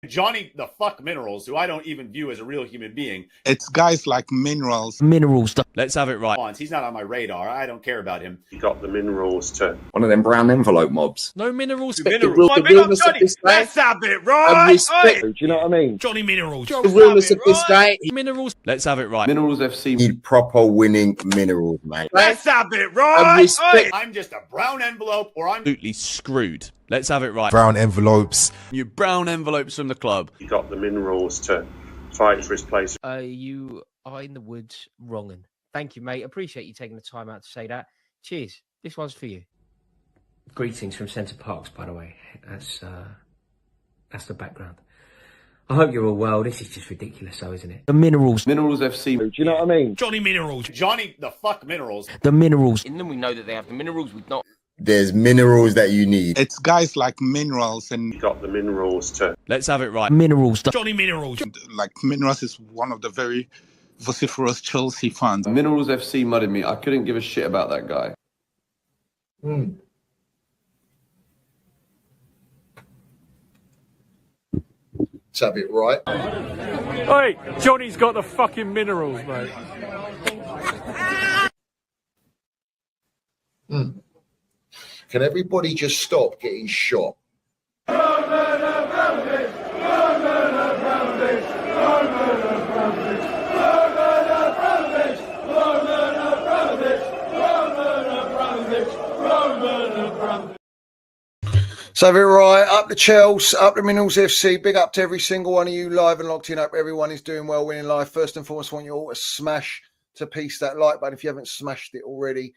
Johnny the fuck Minerals, who I don't even view as a real human being. It's guys like Minerals. Let's have it right. He's not on my radar. I don't care about him. You got the Minerals too. One of them brown envelope mobs. No Minerals. The realness of this guy. Let's have it right. Respect. Do you know what I mean? Johnny Minerals. The realness of this guy. Minerals. Let's have it right. Minerals FC need proper winning Minerals, mate. Let's have it right. Respect. I'm just a brown envelope, or I'm Absolutely screwed. Let's have it right. Brown envelopes. You brown envelopes from the club. You got the Minerals to fight for his place. You are in the woods wronging. Thank you, mate. Appreciate you taking the time out to say that. Cheers. This one's for you. Greetings from Centre Parks, by the way. That's the background. I hope you're all well. This is just ridiculous, though, isn't it? The Minerals. Minerals FC. Do you know what I mean? Johnny Minerals. Johnny the fuck Minerals. The Minerals. In them, we know that they have the Minerals. We've not. There's minerals that you need. It's guys like Minerals and You got the Minerals too. Let's have it right. Minerals. Johnny Minerals. like Minerals is one of the very vociferous Chelsea fans. Minerals FC mudded me. I couldn't give a shit about that guy. Let's have it right. Hey, Johnny's got the fucking Minerals, mate. Can everybody just stop getting shot? So have it right, up the Chelsea, up the Minerals FC, big up to every single one of you live and locked in. Hope everyone is doing well, winning live. First and foremost, I want you all to smash to piece that like button. If you haven't smashed it already,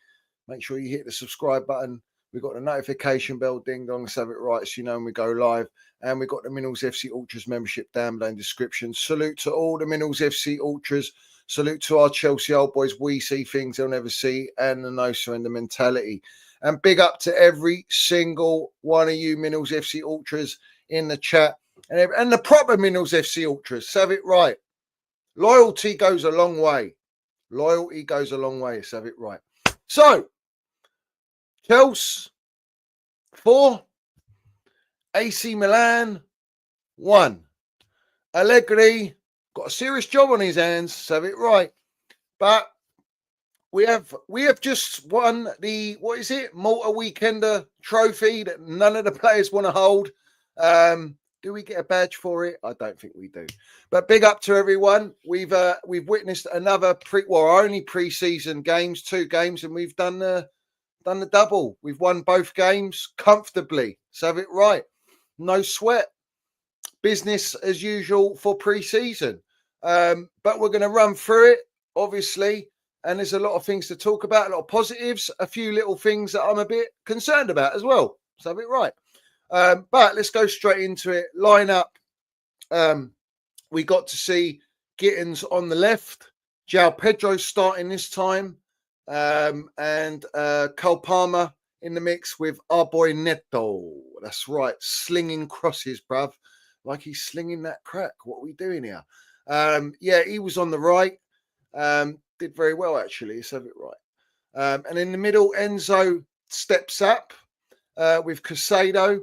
make sure you hit the subscribe button. We've got the notification bell, ding dong, so have it right, so you know when we go live. And we've got the Minerals FC Ultras membership down below in the description. Salute to all the Minerals FC Ultras. Salute to our Chelsea old boys. We see things they'll never see, and the no surrender mentality. And big up to every single one of you Minerals FC Ultras in the chat. And the proper Minerals FC Ultras. So have it right. Loyalty goes a long way. Loyalty goes a long way. So have it right. So, Chelsea 4, AC Milan 1. Allegri got a serious job on his hands. So have it right. But we have just won the, what is it, Malta Weekender trophy that none of the players want to hold. Do we get a badge for it? I don't think we do. But big up to everyone. We've witnessed another only pre-season games, 2 games, and we've done the double. We've won both games comfortably. So have it right. No sweat. Business as usual for pre-season. But we're going to run through it, obviously. And there's a lot of things to talk about, a lot of positives, a few little things that I'm a bit concerned about as well. So have it right. But let's go straight into it. Line up. We got to see Gittins on the left. Pedro starting this time. And Cole Palmer in the mix with our boy Neto. That's right. Slinging crosses, bruv. Like he's slinging that crack. What are we doing here? Yeah, he was on the right. Did very well, actually. Let's have it right. And in the middle, Enzo steps up with Casado.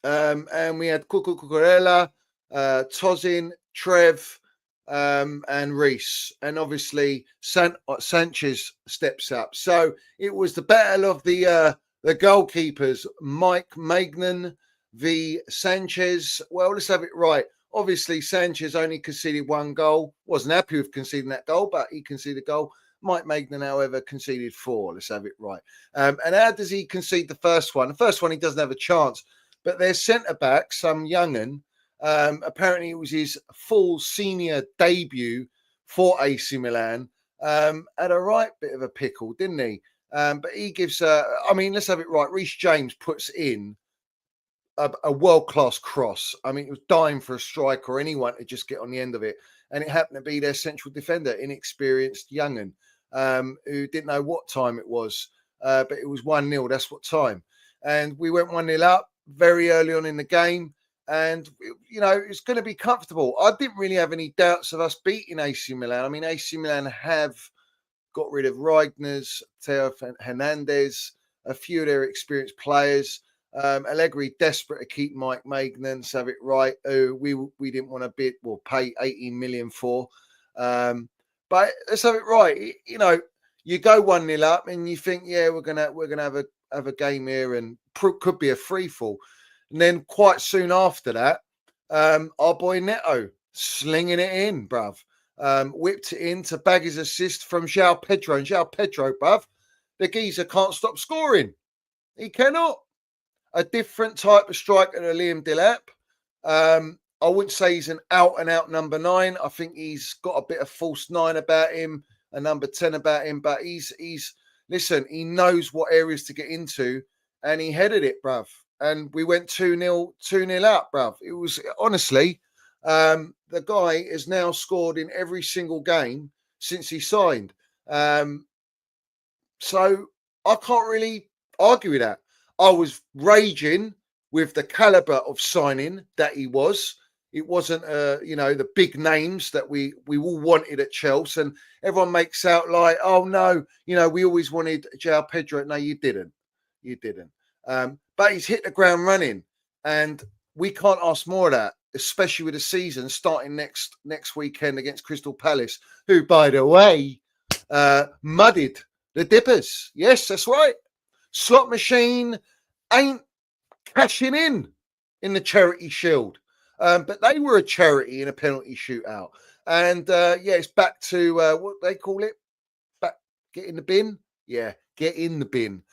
And we had Cucurella, Tozin, Trev, and Reese. And obviously, Sanchez steps up. So it was the battle of the goalkeepers, Mike Magnan v. Sanchez. Well, let's have it right. Obviously, Sanchez only conceded 1 goal. Wasn't happy with conceding that goal, but he conceded a goal. Mike Magnan, however, conceded 4. Let's have it right. And how does he concede the first one? The first one, he doesn't have a chance. But their centre-back, some young'un, apparently it was his full senior debut for AC Milan, had a right bit of a pickle, didn't he? But he gives, let's have it right. Reece James puts in a world-class cross. I mean, it was dying for a strike or anyone to just get on the end of it. And it happened to be their central defender, inexperienced young'un, who didn't know what time it was. But it was 1-0. That's what time. And we went 1-0 up very early on in the game. And, it's going to be comfortable. I didn't really have any doubts of us beating AC Milan. I mean, AC Milan have got rid of Reigers, Theo Hernandez, a few of their experienced players. Allegri desperate to keep Mike Magnans, have it right. Who we didn't want to bid or pay 18 million for. But let's have it right. You know, you go 1-0 up and you think, yeah, we're gonna have a game here and could be a free fall. And then quite soon after that, our boy Neto slinging it in, bruv. Whipped it in to bag his assist from João Pedro. And João Pedro, bruv, the geezer can't stop scoring. He cannot. A different type of striker than Liam Delap. I wouldn't say he's an out-and-out number 9. I think he's got a bit of false 9 about him, a number 10 about him. But he's listen, he knows what areas to get into, and he headed it, bruv. And we went 2-0 up, bruv. It was, honestly, the guy has now scored in every single game since he signed. So I can't really argue with that. I was raging with the caliber of signing that he was. It wasn't, the big names that we all wanted at Chelsea. And everyone makes out like, oh, no, we always wanted João Pedro. No, you didn't. You didn't. But he's hit the ground running. And we can't ask more of that, especially with the season starting next weekend against Crystal Palace, who, by the way, muddied the Dippers. Yes, that's right. Slot machine ain't cashing in the Charity Shield. But they were a charity in a penalty shootout. And, it's back to what they call it. Get in the bin. Yeah, get in the bin.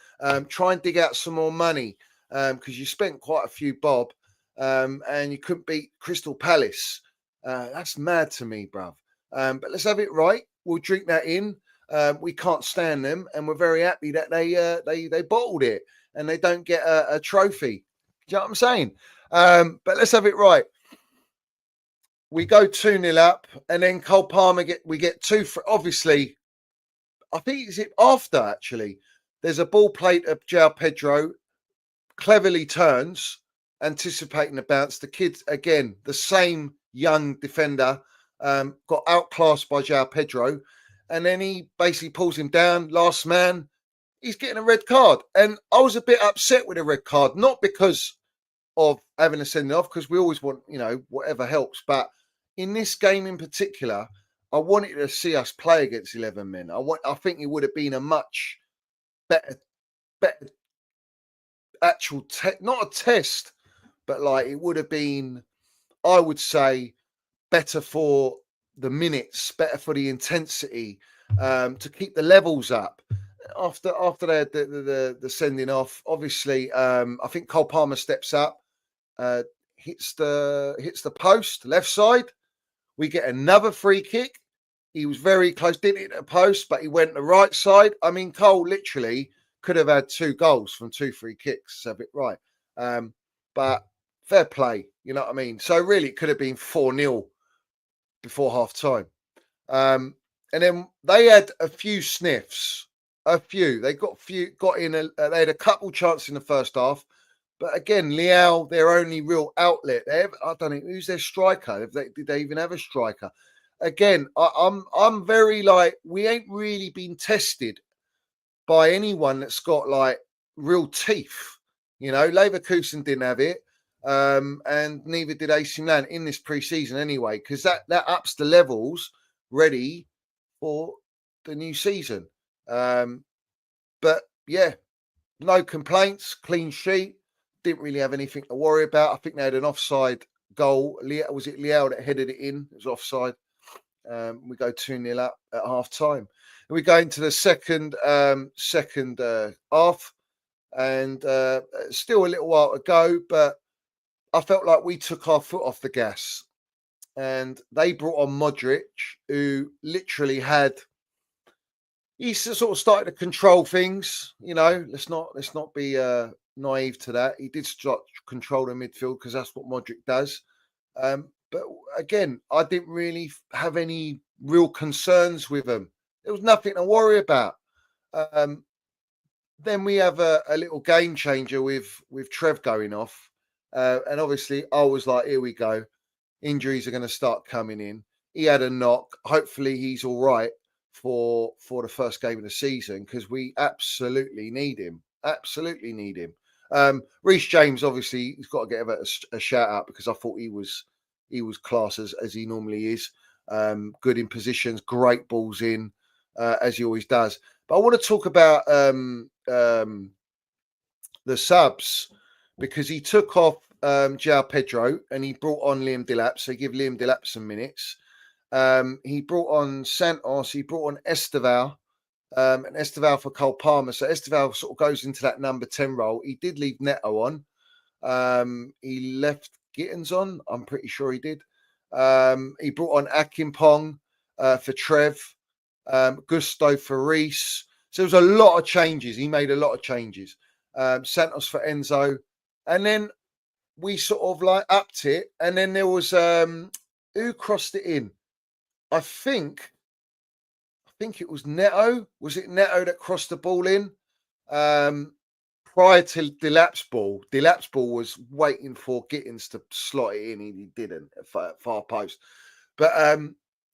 Try and dig out some more money because you spent quite a few bob and you couldn't beat Crystal Palace. That's mad to me, bruv. But let's have it right. We'll drink that in. We can't stand them, and we're very happy that they bottled it and they don't get a trophy. Do you know what I'm saying? But let's have it right. We go 2-0 up, and then Cole Palmer we get 2 for, obviously, I think it's after, actually. There's a ball played of João Pedro, cleverly turns, anticipating the bounce. The kid, again, the same young defender, got outclassed by João Pedro, and then he basically pulls him down, last man. He's getting a red card. And I was a bit upset with a red card, not because of having a sending off, because we always want, whatever helps. But in this game in particular, I wanted to see us play against 11 men. I think it would have been a much better actual not a test, but like it would have been, I would say, better for the minutes, better for the intensity, to keep the levels up. After the sending off, obviously, I think Cole Palmer steps up, hits the post left side. We get another free kick. He was very close, didn't hit the post, but he went the right side. I mean, Cole literally could have had 2 goals from 2 free kicks. Have it right, but fair play. You know what I mean? So really, it could have been 4-0 before half time. And then they had a few sniffs. They got in. They had a couple chances in the first half, but again, Leao, their only real outlet. I don't know who's their striker. Did they even have a striker? Again, I'm very like, we ain't really been tested by anyone that's got like real teeth. Leverkusen didn't have it, and neither did AC Milan in this pre-season anyway, because that ups the levels ready for the new season. But yeah, no complaints, clean sheet. Didn't really have anything to worry about. I think they had an offside goal. Was it Leao that headed it in? It was offside. We go 2-0 up at half time. And we go into the second half, and still a little while to go, but I felt like we took our foot off the gas, and they brought on Modric, who literally he sort of started to control things. Let's not be naive to that. He did start control the midfield because that's what Modric does. But again, I didn't really have any real concerns with him. There was nothing to worry about. Then we have a little game changer with Trev going off. And obviously, I was like, here we go. Injuries are going to start coming in. He had a knock. Hopefully, he's all right for the first game of the season, because we absolutely need him. Absolutely need him. Reece James, obviously, he's got to get a shout out because I thought he was class as he normally is. Good in positions, great balls in, as he always does. But I want to talk about the subs because he took off Pedro and he brought on Liam Delap. So give Liam Delap some minutes. He brought on Santos. He brought on Esteval. And Esteval for Cole Palmer. So Esteval sort of goes into that number 10 role. He did leave Neto on. He left Gittins on. I'm pretty sure he did. He brought on Akinpong for Trev. Gusto for Reese. So there was a lot of changes. He made a lot of changes. Santos for Enzo. And then we sort of like upped it. And then there was who crossed it in? I think it was Neto. Was it Neto that crossed the ball in? Prior to Delap's ball. Delap's ball was waiting for Gittins to slot it in. He didn't at far post. But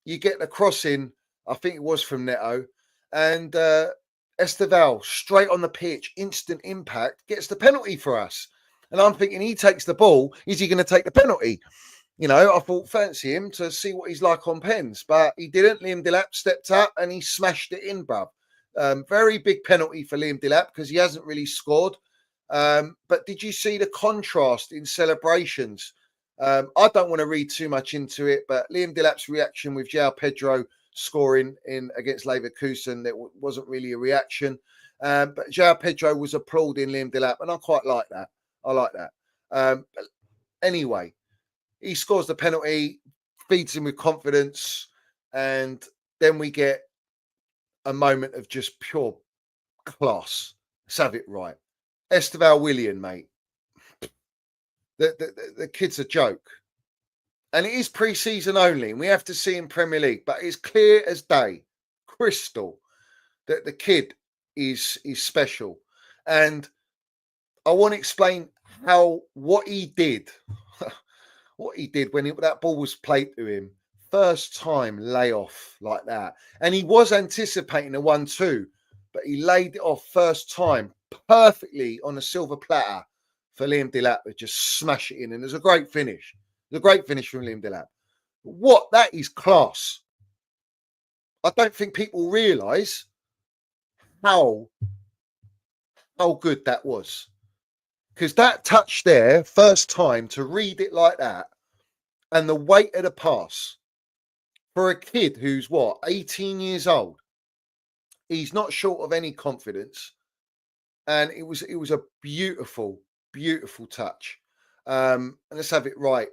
you get the crossing, I think it was from Neto. And Esteval, straight on the pitch, instant impact, gets the penalty for us. And I'm thinking he takes the ball. Is he going to take the penalty? You know, I thought fancy him to see what he's like on pens, but he didn't. Liam Delap stepped up and he smashed it in, bruv. Very big penalty for Liam Delap because he hasn't really scored. But did you see the contrast in celebrations? I don't want to read too much into it, but Liam Delap's reaction with João Pedro scoring in against Leverkusen, that wasn't really a reaction. But João Pedro was applauding Liam Delap, and I quite like that. I like that. But anyway, he scores the penalty, feeds him with confidence, and then we get a moment of just pure class. Let's have it right. Esteval Willian, mate. The kid's a joke. And it is pre-season only, and we have to see in Premier League, but it's clear as day, crystal, that the kid is special. And I want to explain what he did when that ball was played to him. First time lay off like that. And he was anticipating a 1-2, but he laid it off first time perfectly on a silver platter for Liam Delap to just smash it in. And it was a great finish. It was a great finish from Liam Delap. That is class. I don't think people realise how good that was. Because that touch there, first time to read it like that, and the weight of the pass for a kid who's 18 years old, he's not short of any confidence, and it was a beautiful, beautiful touch. And let's have it right.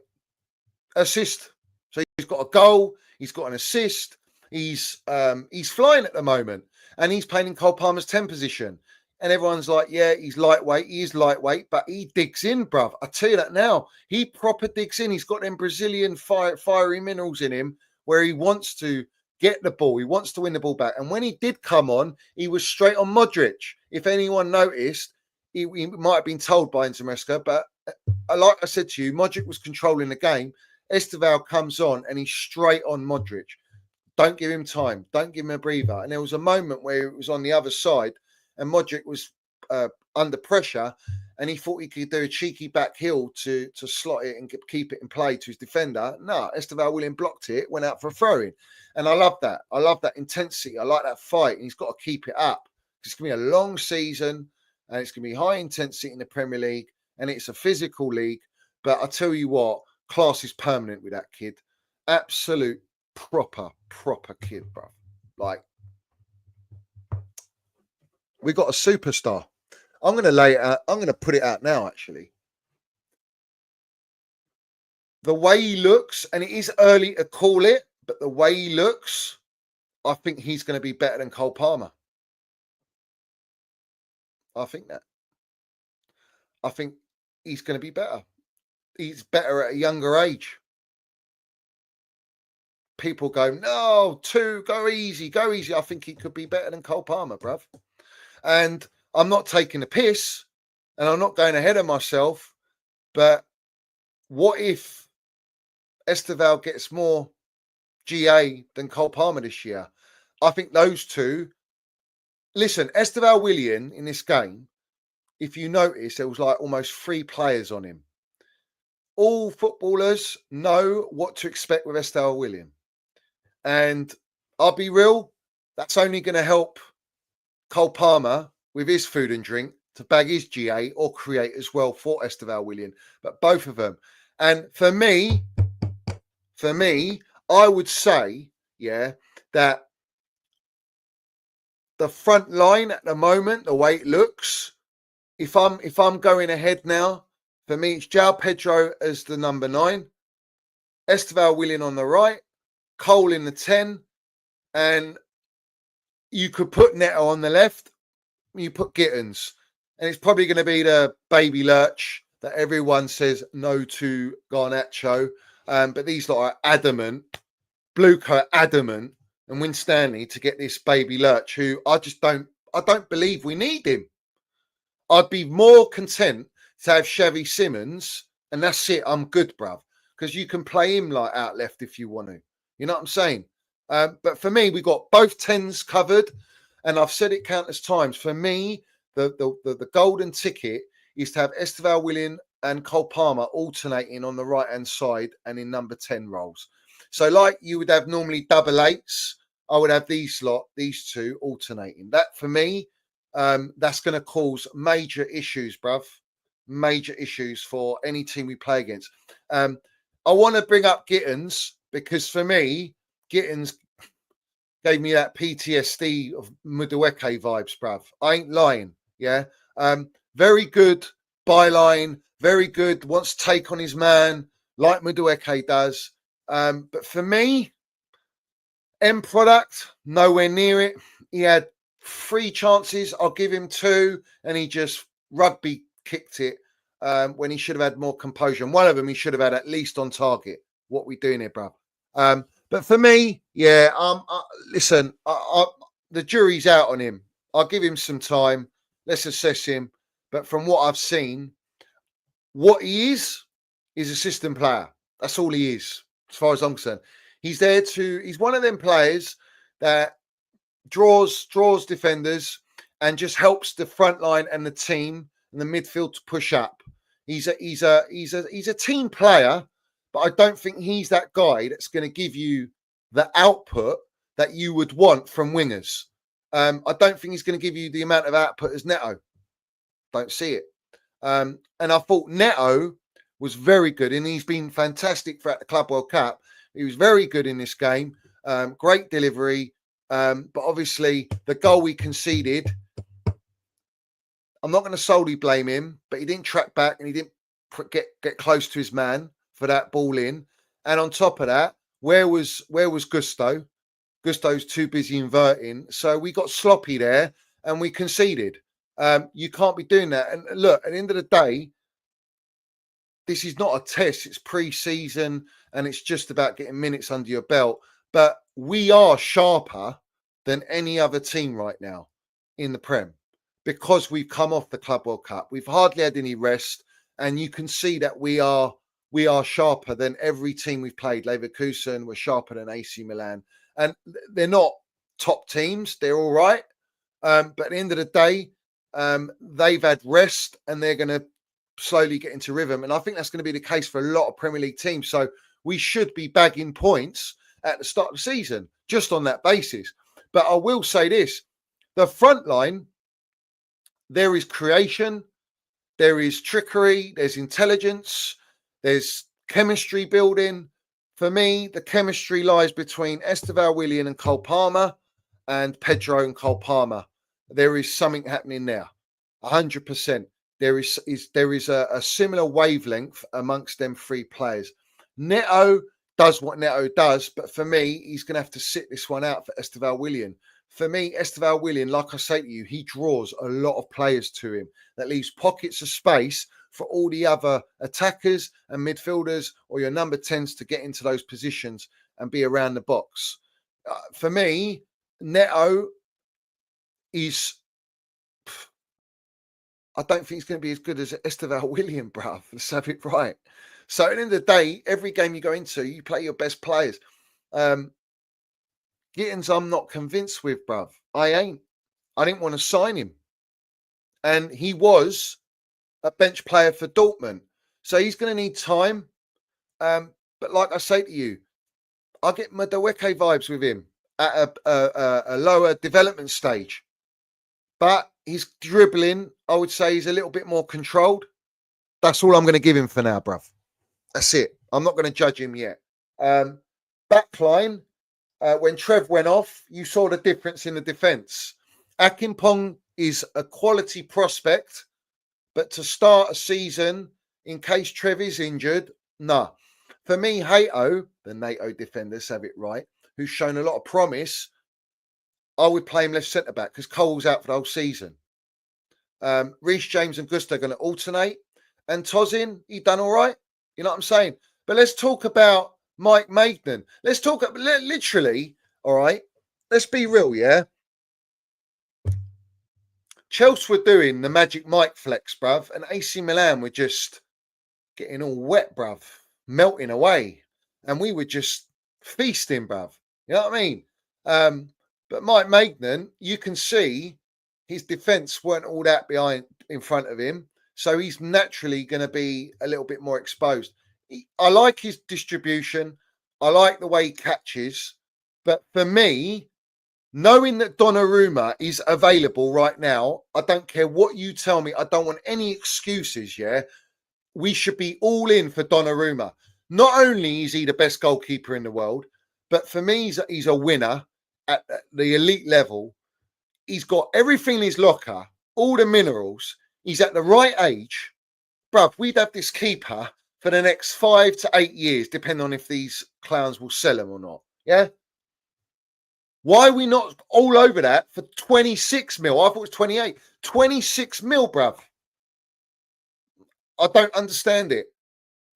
Assist. So he's got a goal. He's got an assist. He's flying at the moment, and he's playing in Cole Palmer's 10 position. And everyone's like, yeah, he's lightweight. He is lightweight, but he digs in, bruv. I tell you that now. He proper digs in. He's got them Brazilian fiery minerals in him where he wants to get the ball. He wants to win the ball back. And when he did come on, he was straight on Modric. If anyone noticed, he might have been told by Intermesca, but like I said to you, Modric was controlling the game. Esteval comes on and he's straight on Modric. Don't give him time. Don't give him a breather. And there was a moment where it was on the other side, and Modric was under pressure, and he thought he could do a cheeky back heel to slot it and keep it in play to his defender. No, Esteval Willian blocked it, went out for a throw-in. And I love that. I love that intensity. I like that fight. And he's got to keep it up. It's going to be a long season, and it's going to be high intensity in the Premier League, and it's a physical league. But I tell you what, class is permanent with that kid. Absolute proper kid, bro. Like, we got a superstar. I'm going to lay it out. I'm going to put it out now, actually. The way he looks, and it is early to call it, but the way he looks, I think he's going to be better than Cole Palmer. I think that. I think he's going to be better. He's better at a younger age. People go, no, go easy. I think he could be better than Cole Palmer, bruv. And I'm not taking the piss, and I'm not going ahead of myself, but what if Esteval gets more GA than Cole Palmer this year? I think those two... Listen, Esteval Willian in this game if you notice, there was like almost 3 players on him. All footballers know what to expect with Estelle William. And I'll be real, that's only going to help Cole Palmer with his food and drink to bag his GA or create as well for Esteval William. But both of them. And for me, I would say, yeah, that the front line at the moment, the way it looks, if I'm going ahead now, for me, it's João Pedro as the number 9, Esteval William on the right, Cole in the 10, and you could put Neto on the left, you put Gittins, and it's probably going to be the baby lurch that everyone says no to Garnacho. But these lot are adamant, Bluco adamant, and Win Stanley to get this baby lurch, who I don't believe we need him. I'd be more content to have Chevy Simmons, and that's it. I'm good, bruv, because you can play him like out left if you want to. You know what I'm saying? But for me, we got both 10s covered, and I've said it countless times. For me, the golden ticket is to have Esteval William and Cole Palmer alternating on the right-hand side and in number 10 roles. So like you would have normally double 8s, I would have these 2 alternating. That, for me, that's going to cause major issues, bruv. Major issues for any team we play against. I want to bring up Gittins because for me, Gittins gave me that PTSD of Madueke vibes, bruv. I ain't lying, yeah? Very good byline, very good, wants to take on his man, like Madueke does. But for me, end product, nowhere near it. He had 3 chances, I'll give him 2, and he just rugby kicked it when he should have had more composure. And one of them he should have had at least on target. What we doing here, bruv? But for me, yeah, listen, the jury's out on him. I'll give him some time. Let's assess him. But from what I've seen, what he is a system player. That's all he is, as far as I'm concerned. He's one of them players that draws defenders and just helps the front line and the team and the midfield to push up. He's a team player, but I don't think he's that guy that's going to give you the output that you would want from wingers. I don't think he's going to give you the amount of output as Neto. Don't see it. And I thought Neto was very good, and he's been fantastic throughout the Club World Cup. He was very good in this game. Great delivery. But obviously, the goal we conceded, I'm not going to solely blame him, but he didn't track back and he didn't get close to his man for that ball in. And on top of that, where was Gusto? Gusto's too busy inverting. So we got sloppy there and we conceded. You can't be doing that. And look, at the end of the day, this is not a test. It's pre-season and it's just about getting minutes under your belt. But we are sharper than any other team right now in the Prem because we've come off the Club World Cup. We've hardly had any rest. And you can see that we are sharper than every team we've played. Leverkusen, we're sharper than AC Milan. And they're not top teams. They're all right. But at the end of the day, they've had rest and they're going to slowly get into rhythm. And I think that's going to be the case for a lot of Premier League teams. So we should be bagging points at the start of the season, just on that basis. But I will say this, the front line, there is creation, there is trickery, there's intelligence, there's chemistry building. For me, the chemistry lies between Esteval William and Cole Palmer and Pedro and Cole Palmer. There is something happening there, 100%. There is a similar wavelength amongst them 3 players. Neto does what Neto does, but for me, he's going to have to sit this one out for Esteval William. For me, Esteval William, like I say to you, he draws a lot of players to him. That leaves pockets of space for all the other attackers and midfielders or your number 10s to get into those positions and be around the box. For me, Neto is... I don't think he's going to be as good as Esteval William, bruv. Let's have it right. So at the end of the day, every game you go into, you play your best players. Gittins, I'm not convinced with, bruv. I ain't. I didn't want to sign him. And he was a bench player for Dortmund. So he's going to need time. But like I say to you, I get Madueke vibes with him at a lower development stage. But his dribbling, I would say, is a little bit more controlled. That's all I'm going to give him for now, bruv. That's it. I'm not going to judge him yet. Backline, when Trev went off, you saw the difference in the defence. Akimpong is a quality prospect, but to start a season, in case Trev is injured, nah. For me, Hato, the NATO defenders have it right, who's shown a lot of promise, I would play him left centre-back because Cole's out for the whole season. Reece James and Gusto are going to alternate. And Tozin, he done all right. You know what I'm saying? But let's talk about Mike Maignan. Let's talk literally, all right? Let's be real, yeah? Chelsea were doing the Magic Mike flex, bruv, and AC Milan were just getting all wet, bruv, melting away. And we were just feasting, bruv. You know what I mean? But Mike Maignan, you can see his defence weren't all that in front of him. So he's naturally going to be a little bit more exposed. I like his distribution. I like the way he catches. But for me, knowing that Donnarumma is available right now, I don't care what you tell me. I don't want any excuses, yeah? We should be all in for Donnarumma. Not only is he the best goalkeeper in the world, but for me, he's a winner at the elite level. He's got everything in his locker, all the minerals. He's at the right age. Bruv, we'd have this keeper for the next 5 to 8 years, depending on if these clowns will sell him or not. Yeah? Why are we not all over that for 26 mil? I thought it was 28. 26 mil, bruv. I don't understand it.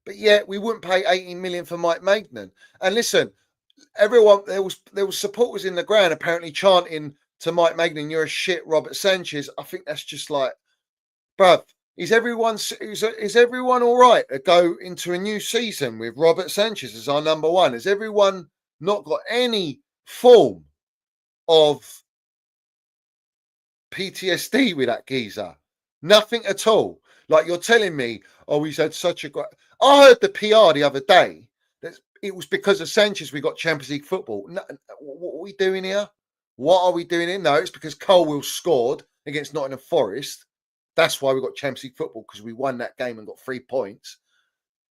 But yet we wouldn't pay 18 million for Mike Maignan. And listen, everyone, there was supporters in the ground apparently chanting to Mike Maignan, "You're a shit, Robert Sanchez." I think that's just like, bruv, is everyone all right to go into a new season with Robert Sanchez as our number one? Has everyone not got any form of PTSD with that geezer? Nothing at all. Like, you're telling me, oh, he's had such a great... I heard the PR the other day that it was because of Sanchez we got Champions League football. No, what are we doing here? What are we doing here? No, it's because Colwill scored against Nottingham Forest. That's why we got Champions League football, because we won that game and got 3 points.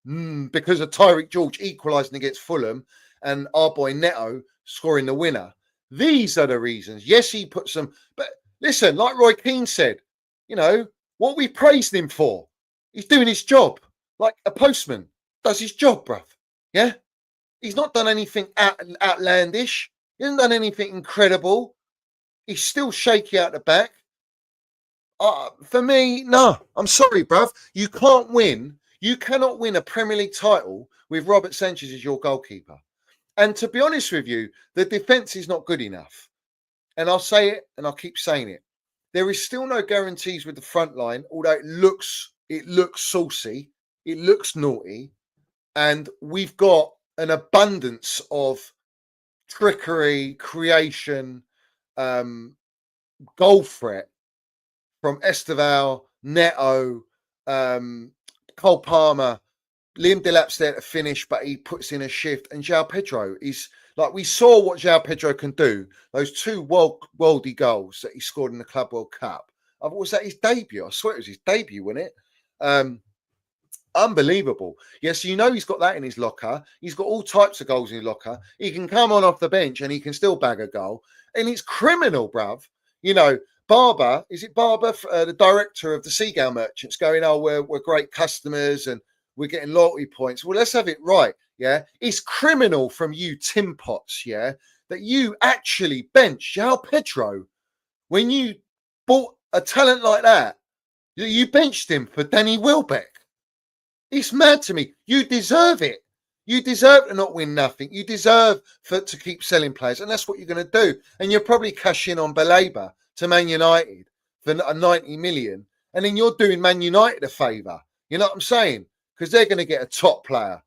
Because of Tyreek George equalising against Fulham and our boy Neto scoring the winner. These are the reasons. Yes, he put some... But listen, like Roy Keane said, you know, what we praised him for, he's doing his job. Like a postman does his job, bruv. Yeah? He's not done anything outlandish. He hasn't done anything incredible. He's still shaky out the back. For me, no. I'm sorry, bruv. You can't win. You cannot win a Premier League title with Robert Sanchez as your goalkeeper. And to be honest with you, the defence is not good enough. And I'll say it, and I'll keep saying it. There is still no guarantees with the front line, although it looks saucy, it looks naughty, and we've got an abundance of trickery, creation, goal threat from Esteval, Neto, Cole Palmer. Liam Delap's there to finish, but he puts in a shift. And João Pedro is like, we saw what João Pedro can do. Those 2 worldy goals that he scored in the Club World Cup. Was that his debut? I swear it was his debut, wasn't it? Unbelievable. Yes, you know he's got that in his locker. He's got all types of goals in his locker. He can come on off the bench and he can still bag a goal. And it's criminal, bruv. You know, Barber, is it Barber, the director of the Seagull Merchants, going, oh, we're great customers and we're getting loyalty points. Well, let's have it right, yeah? It's criminal from you, Tim Potts, yeah, that you actually benched João Pedro when you bought a talent like that. You benched him for Danny Welbeck. It's mad to me. You deserve it. You deserve to not win nothing. You deserve to keep selling players, and that's what you're going to do. And you'll probably cash in on Baleba to Man United for 90 million, and then you're doing Man United a favour. You know what I'm saying? Because they're going to get a top player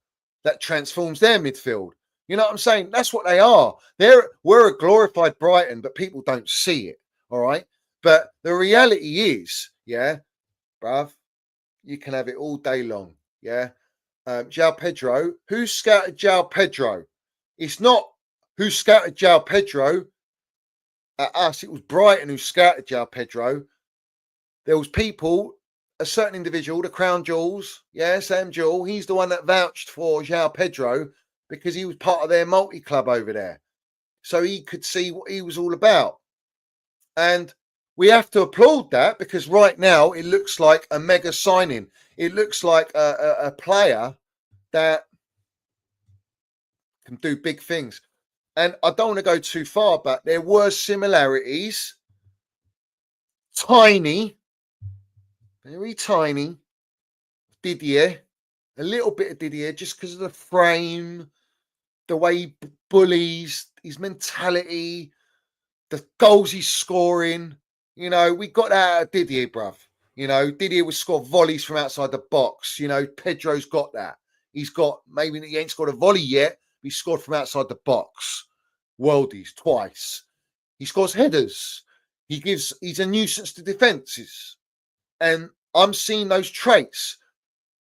that transforms their midfield. You know what I'm saying? That's what they are. We're a glorified Brighton, but people don't see it, all right? But the reality is, yeah, bruv, you can have it all day long. Yeah. João Pedro, who scouted João Pedro? It's not who scouted João Pedro at us. It was Brighton who scouted João Pedro. There was people, a certain individual, the Crown Jewels, yeah, Sam Jewell, he's the one that vouched for João Pedro because he was part of their multi-club over there. So he could see what he was all about. And we have to applaud that because right now it looks like a mega signing. It looks like a player that can do big things. And I don't want to go too far, but there were similarities. Tiny, very tiny. Didier, a little bit of Didier just because of the frame, the way he bullies, his mentality, the goals he's scoring. You know, we got that out of Didier, bruv. You know, Didier would score volleys from outside the box. You know, Pedro's got that. He's got, maybe he ain't scored a volley yet, but he scored from outside the box. Worldies twice. He scores headers. He's a nuisance to defences. And I'm seeing those traits.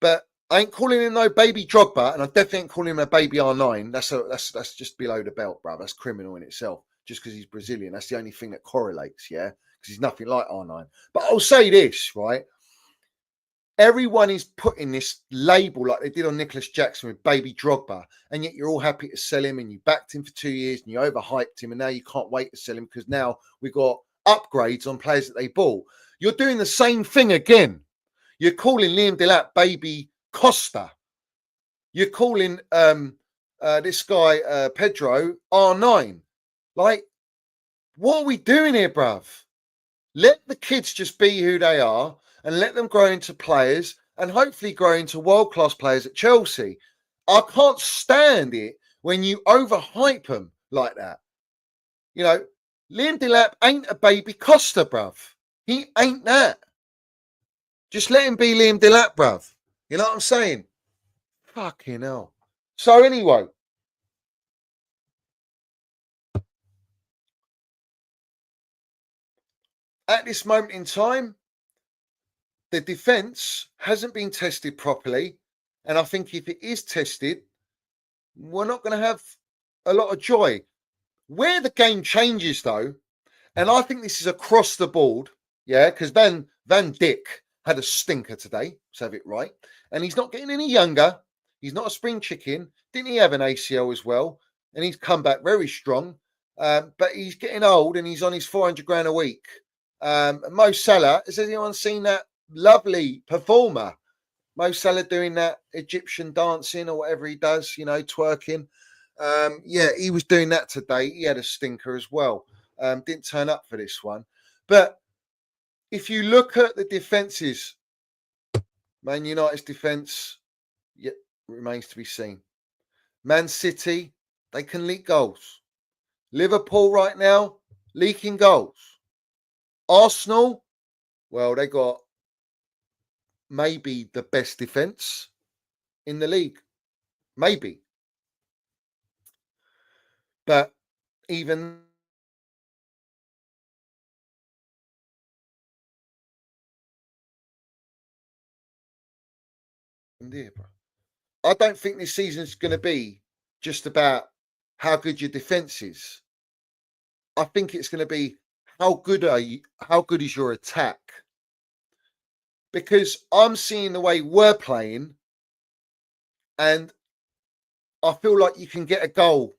But I ain't calling him no baby Drogba, and I definitely ain't calling him a baby R9. That's just below the belt, bruv. That's criminal in itself. Just because he's Brazilian. That's the only thing that correlates, yeah? Because he's nothing like R9. But I'll say this, right? Everyone is putting this label like they did on Nicholas Jackson with baby Drogba, and yet you're all happy to sell him, and you backed him for 2 years, and you overhyped him, and now you can't wait to sell him because now we've got upgrades on players that they bought. You're doing the same thing again. You're calling Liam Delap baby Costa. You're calling this guy Pedro R9. Like, what are we doing here, bruv? Let the kids just be who they are and let them grow into players and hopefully grow into world-class players at Chelsea. I can't stand it when you overhype them like that. You know, Liam Delap ain't a baby Costa, bruv. He ain't that. Just let him be Liam Delap, bruv. You know what I'm saying? Fucking hell. So anyway, at this moment in time, the defence hasn't been tested properly. And I think if it is tested, we're not going to have a lot of joy. Where the game changes, though, and I think this is across the board, yeah, because Van Dijk had a stinker today, let's have it right. And he's not getting any younger. He's not a spring chicken. Didn't he have an ACL as well? And he's come back very strong. But he's getting old and he's on his 400 grand a week. Mo Salah, has anyone seen that lovely performer? Mo Salah doing that Egyptian dancing or whatever he does, you know, twerking. Yeah, he was doing that today. He had a stinker as well. Didn't turn up for this one. But if you look at the defences, Man United's defence, yeah, remains to be seen. Man City, they can leak goals. Liverpool right now, leaking goals. Arsenal, well, they got maybe the best defence in the league. Maybe. But even I don't think this season's going to be just about how good your defence is. I think it's going to be how good are you? How good is your attack? Because I'm seeing the way we're playing, and I feel like you can get a goal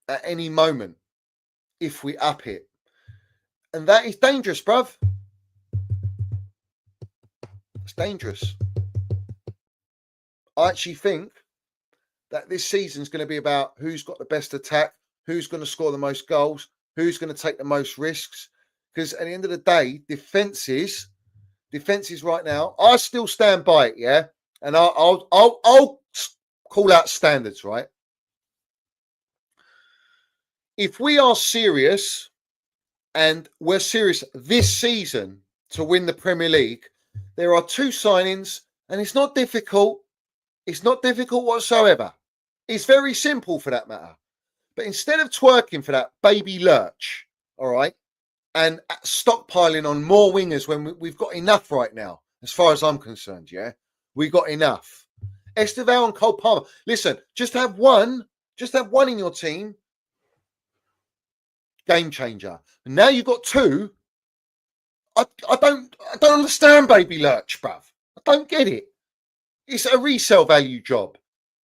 at any moment if we up it. And that is dangerous, bruv. It's dangerous. I actually think that this season's going to be about who's got the best attack, who's going to score the most goals, who's going to take the most risks. Because at the end of the day, defenses right now, I still stand by it, yeah? And I'll call out standards, right? If we are serious, and we're serious this season to win the Premier League, there are two signings, and it's not difficult. It's not difficult whatsoever. It's very simple for that matter. But instead of twerking for that baby lurch, all right, and stockpiling on more wingers when we've got enough right now, as far as I'm concerned, yeah? We got enough. Estevao and Cole Palmer. Listen, just have one in your team. Game changer. And now you've got two. I don't understand Baby Lurch, bruv. I don't get it. It's a resale value job.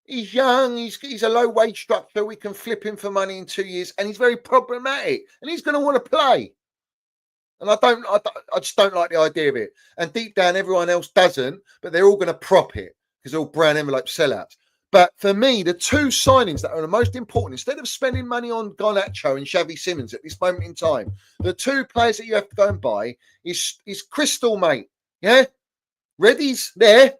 He's young. He's a low wage structure. We can flip him for money in 2 years, and he's very problematic. And he's going to want to play. And I just don't like the idea of it. And deep down, everyone else doesn't. But they're all going to prop it because they're all brown envelope sellouts. But for me, the two signings that are the most important, instead of spending money on Garnacho and Xavi Simons at this moment in time, the two players that you have to go and buy is Crystal, mate. Yeah? Reddy's there.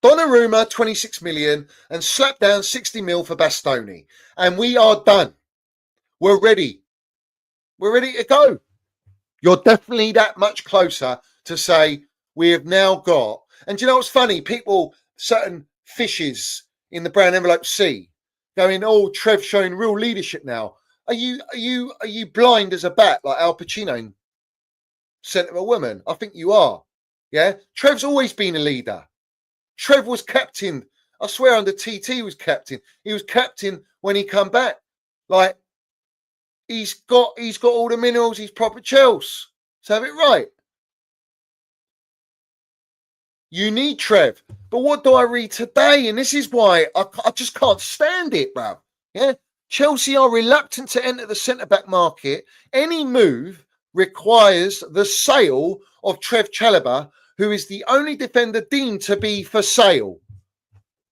Donnarumma, 26 million, and slap down 60 mil for Bastoni. And we are done. We're ready. We're ready to go. You're definitely that much closer to say we have now got. And do you know what's funny? People, certain fishes in the brown envelope sea, going, "Oh, Trev showing real leadership now." Are you blind as a bat like Al Pacino in Scent of a Woman? I think you are. Yeah, Trev's always been a leader. Trev was captain. I swear, under TT he was captain. He was captain when he come back. Like he's got all the minerals. He's proper Chelsea. Let's have it right. You need Trev. But what do I read today? And this is why I just can't stand it, bruv. Yeah? Chelsea are reluctant to enter the centre-back market. Any move requires the sale of Trev Chalobah, who is the only defender deemed to be for sale.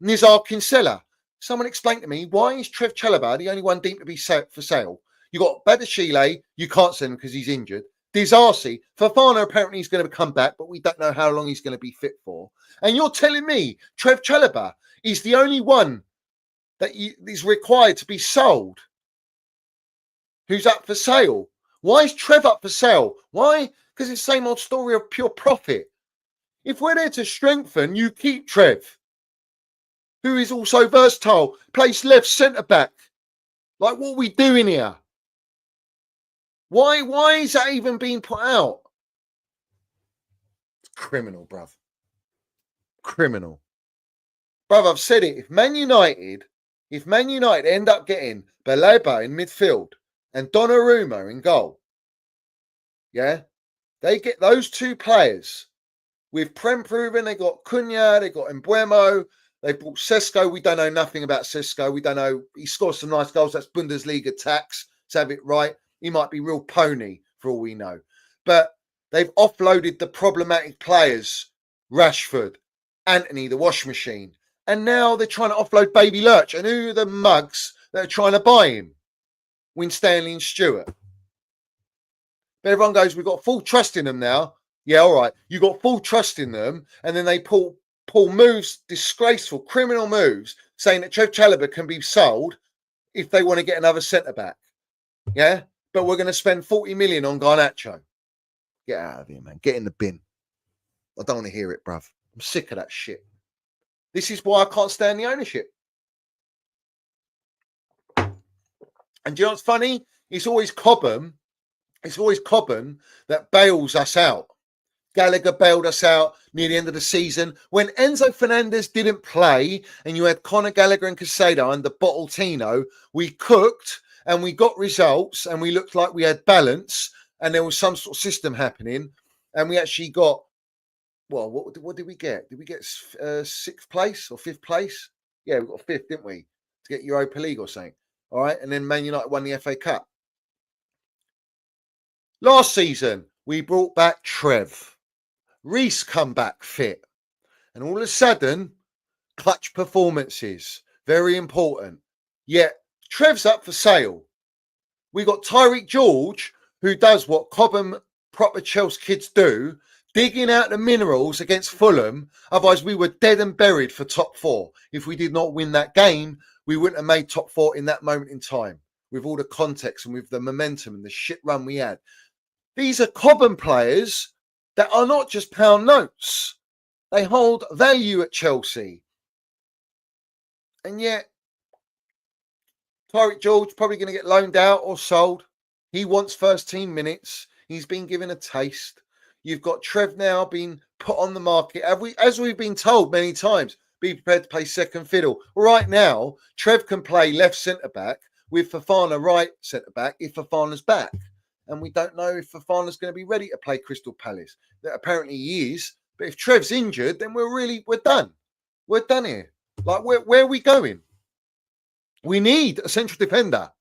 Nizar Kinsella. Someone explain to me, why is Trev Chalobah the only one deemed to be for sale? You got Badashile, you can't send him because he's injured. Disarcy, Fofana apparently he's going to come back, but we don't know how long he's going to be fit for. And you're telling me Trev Chalobah is the only one that is required to be sold, who's up for sale. Why is Trev up for sale? Why? Because it's the same old story of pure profit. If we're there to strengthen, you keep Trev, who is also versatile, plays left centre-back. Like, what are we doing here? Why is that even being put out? It's criminal, bruv. Criminal. Bruv, I've said it. If Man United end up getting Delap in midfield and Donnarumma in goal, yeah, they get those two players with Prem proven. They got Cunha, they got Mbuemo, they bought Sesko. We don't know nothing about Sesko. We don't know. He scores some nice goals. That's Bundesliga tax. Let's have it right. He might be real pony for all we know. But they've offloaded the problematic players, Rashford, Anthony, the wash machine. And now they're trying to offload Baby Lurch. And who are the mugs that are trying to buy him? Win Stanley and Stewart. But everyone goes, we've got full trust in them now. Yeah, all right. You got full trust in them. And then they pull moves, disgraceful, criminal moves, saying that Trev Chalobah can be sold if they want to get another centre-back. Yeah? But we're going to spend 40 million on Garnacho. Get out of here, man. Get in the bin. I don't want to hear it, bruv. I'm sick of that shit. This is why I can't stand the ownership. And do you know what's funny? It's always Cobham that bails us out. Gallagher bailed us out near the end of the season. When Enzo Fernandez didn't play and you had Conor Gallagher and Casado under Bottle-Tino, we cooked and we got results and we looked like we had balance and there was some sort of system happening. And we actually got, well, what did we get? Did we get sixth place or fifth place? Yeah, we got fifth, didn't we? To get Europa League or something. All right. And then Man United won the FA Cup. Last season, we brought back Trev. Reece come back fit. And all of a sudden, clutch performances. Very important. Yet, Trev's up for sale. We got Tyreek George, who does what Cobham proper Chelsea kids do, digging out the minerals against Fulham. Otherwise, we were dead and buried for top four. If we did not win that game, we wouldn't have made top four in that moment in time, with all the context and with the momentum and the shit run we had. These are Cobham players that are not just pound notes. They hold value at Chelsea. And yet, Tyreek George probably going to get loaned out or sold. He wants first team minutes. He's been given a taste. You've got Trev now being put on the market. As we've been told many times, be prepared to play second fiddle. Right now, Trev can play left centre back with Fofana right centre back if Fofana's back. And we don't know if Fofana's going to be ready to play Crystal Palace. That apparently he is. But if Trev's injured, then we're done. We're done here. Like, where are we going? We need a central defender.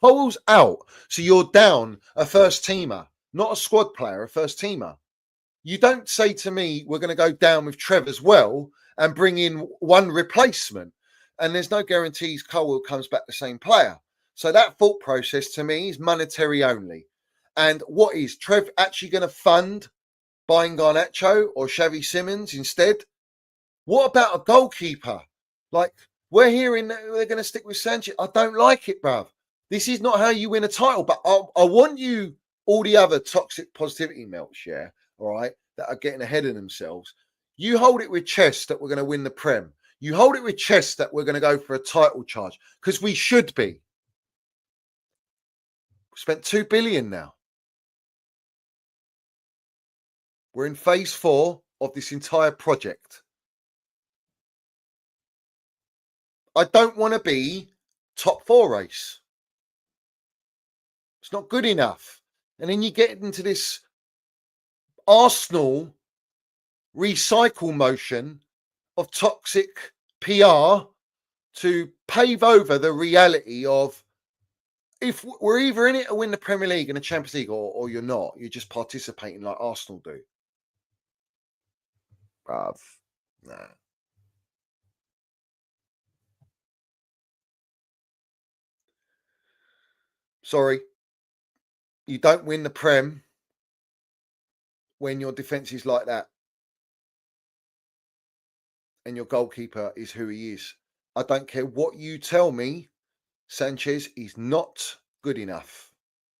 Cole's out. So you're down a first teamer, not a squad player, a first teamer. You don't say to me, we're going to go down with Trev as well and bring in one replacement. And there's no guarantees Cole comes back the same player. So that thought process to me is monetary only. And what is Trev actually going to fund buying Garnacho or Xavi Simons instead? What about a goalkeeper? Like, we're hearing that they're going to stick with Sanchez. I don't like it, bruv. This is not how you win a title. But I want you, all the other toxic positivity melts, yeah, all right, that are getting ahead of themselves. You hold it with chest that we're going to win the Prem. You hold it with chest that we're going to go for a title charge, because we should be. We spent 2 billion now. We're in phase 4 of this entire project. I don't want to be top 4 race. It's not good enough. And then you get into this Arsenal recycle motion of toxic PR to pave over the reality of, if we're either in it to win the Premier League and the Champions League, or you're not, you're just participating like Arsenal do. Bruv, nah. Sorry. You don't win the Prem when your defence is like that. And your goalkeeper is who he is. I don't care what you tell me, Sanchez is not good enough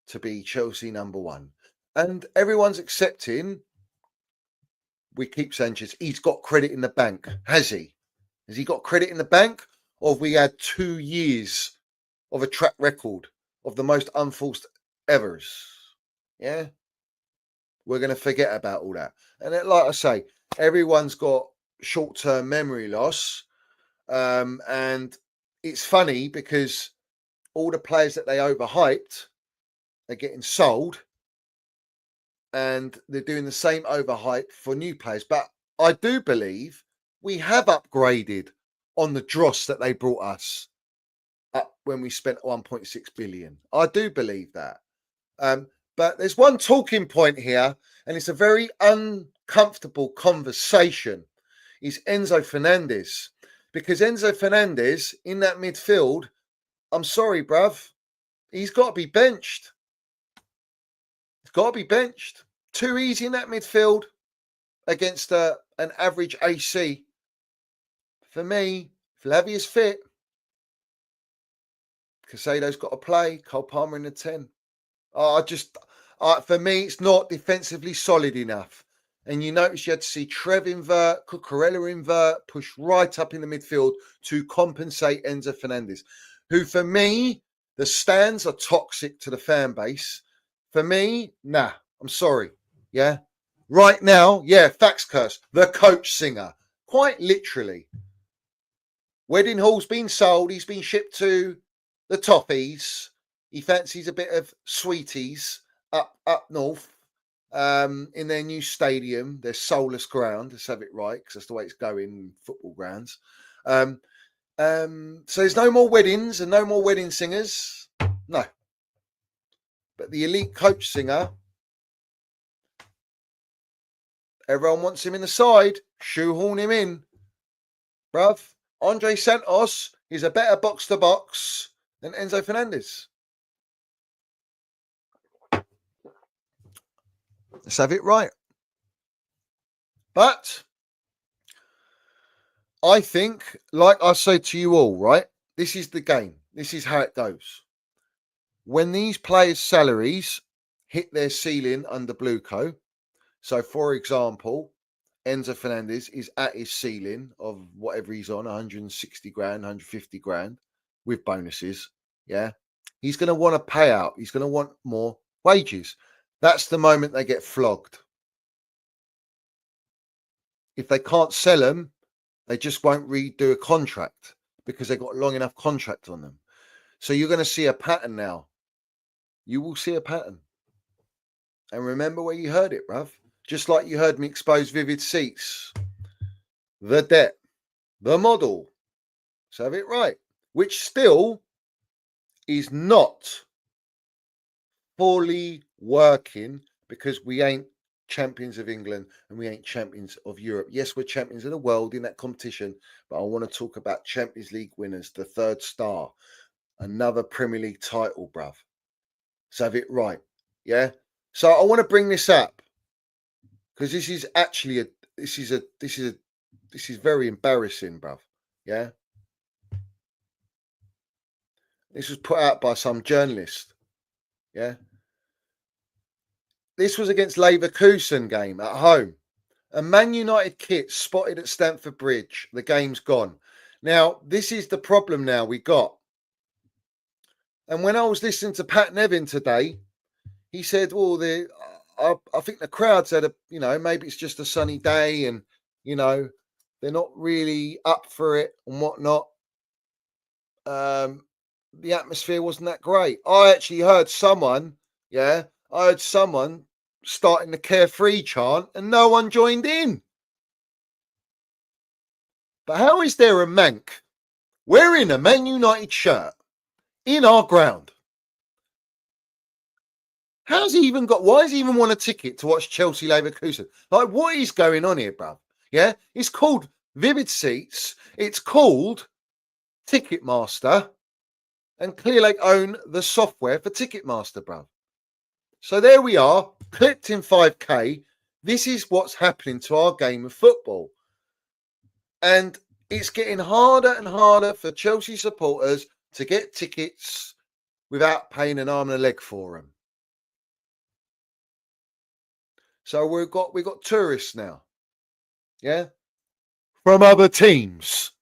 to be Chelsea #1. And everyone's accepting we keep Sanchez. He's got credit in the bank. Has he? Has he got credit in the bank? Or have we had 2 years of a track record of the most unforced errors? Yeah? We're going to forget about all that. And like I say, everyone's got short-term memory loss. And it's funny because all the players that they overhyped are getting sold, and they're doing the same overhype for new players. But I do believe we have upgraded on the dross that they brought us up when we spent 1.6 billion. I do believe that. But there's one talking point here, and it's a very uncomfortable conversation, is Enzo Fernandez. Because Enzo Fernandez in that midfield, I'm sorry, bruv, he's got to be benched. He's got to be benched. Too easy in that midfield against an average AC. For me, Flavia is fit. Casado's got to play. Cole Palmer in the 10. For me, it's not defensively solid enough. And you notice you had to see Trev invert, Cucurella invert, push right up in the midfield to compensate Enzo Fernandez, who for me, the stands are toxic to the fan base. For me, nah, I'm sorry. Yeah. Right now, yeah, facts curse, the coach singer, quite literally. Wedding hall's been sold. He's been shipped to the Toffees. He fancies a bit of sweeties up north. In their new stadium, their soulless ground. Let's have it right, because that's the way it's going in football grounds. So there's no more weddings and no more wedding singers. No. But the elite coach singer, everyone wants him in the side. Shoehorn him in. Bruv, Andre Santos is a better box-to-box than Enzo Fernandez. Let's have it right. But I think, like I say to you all, right, this is the game. This is how it goes. When these players' salaries hit their ceiling under Blueco, so for example, Enzo Fernandez is at his ceiling of whatever he's on, 160 grand, 150 grand with bonuses. Yeah. He's going to want a payout. He's going to want more wages. That's the moment they get flogged. if they can't sell them, they just won't redo a contract because they've got a long enough contract on them. So you're going to see a pattern now. You will see a pattern. And remember where you heard it, bruv. Just like you heard me expose Vivid Seats, the debt, the model. So have it right. Which still is not fully working because we ain't champions of England and we ain't champions of Europe. Yes, we're champions of the world in that competition, but I want to talk about Champions League winners, the third star, another Premier League title, bruv. So have it right. Yeah. So I want to bring this up because this is actually this is very embarrassing, bruv. Yeah. This was put out by some journalist. Yeah. This was against Leverkusen game at home. A Man United kit spotted at Stamford Bridge. The game's gone. Now, this is the problem now we got. And when I was listening to Pat Nevin today, he said, well, I think the crowd said, maybe it's just a sunny day and, they're not really up for it and whatnot. The atmosphere wasn't that great. I actually heard someone, starting the carefree chant and no one joined in. But how is there a mank wearing a Man United shirt in our ground? Why does he even want a ticket to watch Chelsea Leverkusen? Like, what is going on here, bruv? Yeah, it's called Vivid Seats. It's called Ticketmaster. And Clearlake own the software for Ticketmaster, bruv. So there we are, clipped in 5K. This is what's happening to our game of football. And it's getting harder and harder for Chelsea supporters to get tickets without paying an arm and a leg for them. So we've got tourists now. Yeah? From other teams.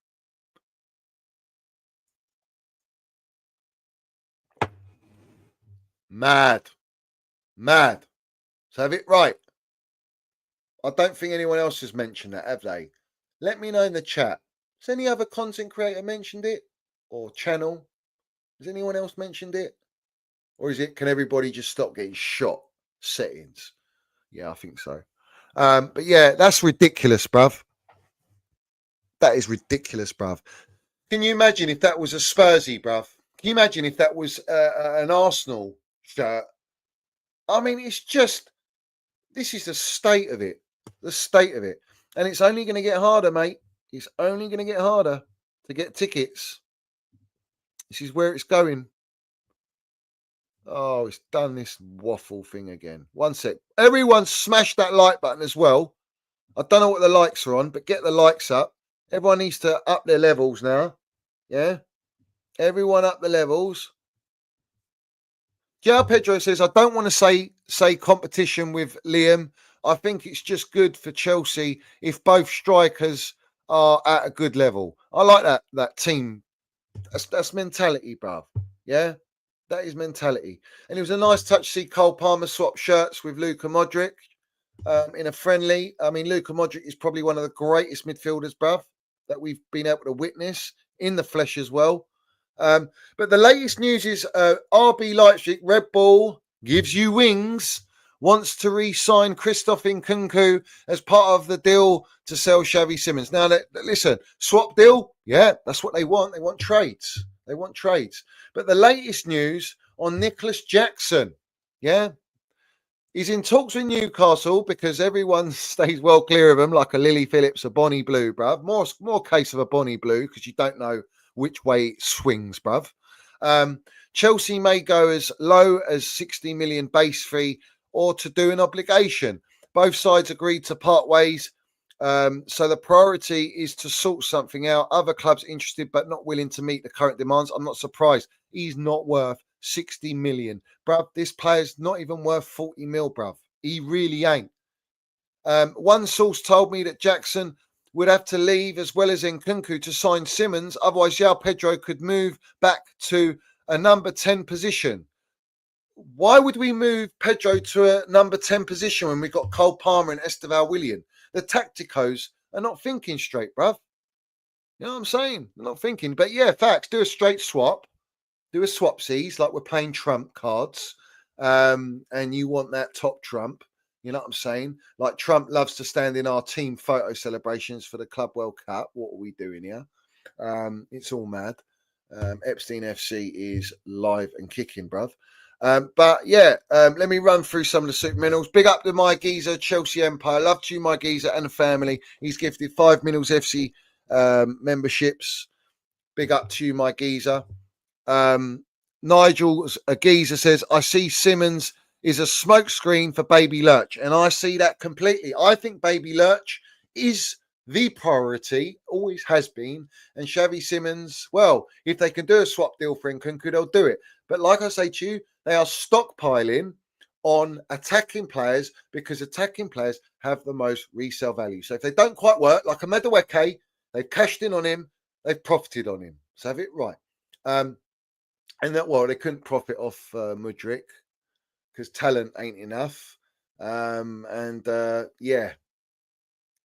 Mad. So have it right. I don't think anyone else has mentioned that, have they? Let me know in the chat. Has any other content creator mentioned it? Or channel? Has anyone else mentioned it? Or can everybody just stop getting shot? Settings. Yeah, I think so. But yeah, that's ridiculous, bruv. That is ridiculous, bruv. Can you imagine if that was a Spursy, bruv? Can you imagine if that was an Arsenal shirt? I mean, this is the state of it. The state of it. And it's only going to get harder, mate. It's only going to get harder to get tickets. This is where it's going. Oh, it's done this waffle thing again. One sec. Everyone smash that like button as well. I don't know what the likes are on, but get the likes up. Everyone needs to up their levels now. Yeah? Everyone up the levels. João Pedro says, I don't want to say competition with Liam. I think it's just good for Chelsea if both strikers are at a good level. I like that team. That's mentality, bruv. Yeah? That is mentality. And it was a nice touch to see Cole Palmer swap shirts with Luka Modric in a friendly. I mean, Luka Modric is probably one of the greatest midfielders, bruv, that we've been able to witness in the flesh as well. But the latest news is RB Leipzig, Red Bull gives you wings, wants to re-sign Christoph Nkunku as part of the deal to sell Xavi Simons. Now, listen, swap deal, yeah, that's what they want. They want trades. They want trades. But the latest news on Nicholas Jackson, yeah, he's in talks with Newcastle because everyone stays well clear of him, like a Lily Phillips, a Bonnie Blue, bruv. More case of a Bonnie Blue because you don't know which way it swings, bruv. Chelsea may go as low as 60 million base fee or to do an obligation. Both sides agreed to part ways. So the priority is to sort something out. Other clubs interested but not willing to meet the current demands. I'm not surprised. He's not worth 60 million. Bruv, this player's not even worth 40 mil, bruv. He really ain't. One source told me that Jackson would have to leave as well as Nkunku to sign Simmons. Otherwise, João Pedro could move back to a number 10 position. Why would we move Pedro to a number 10 position when we've got Cole Palmer and Esteval Willian? The tacticos are not thinking straight, bruv. You know what I'm saying? They're not thinking. But yeah, facts. Do a straight swap. Do a swapsies like we're playing trump cards. And you want that top trump. You know what I'm saying? Like Trump loves to stand in our team photo celebrations for the Club World Cup. What are we doing here? It's all mad. Epstein FC is live and kicking, bruv. But yeah, let me run through some of the super minerals. Big up to my geezer, Chelsea Empire. Love to you, my geezer, and the family. He's gifted 5 Minerals FC memberships. Big up to you, my geezer. Nigel's a geezer says, I see Simmons is a smokescreen for Baby Lurch, and I see that completely. I think Baby Lurch is the priority, always has been, and Xavi Simmons, well, if they can do a swap deal for Nkunku, they'll do it. But like I say to you, they are stockpiling on attacking players because attacking players have the most resale value. So if they don't quite work, like a Madueke, they've cashed in on him, they've profited on him. So have it right. And that, well, they couldn't profit off Mudryk because talent ain't enough. Yeah,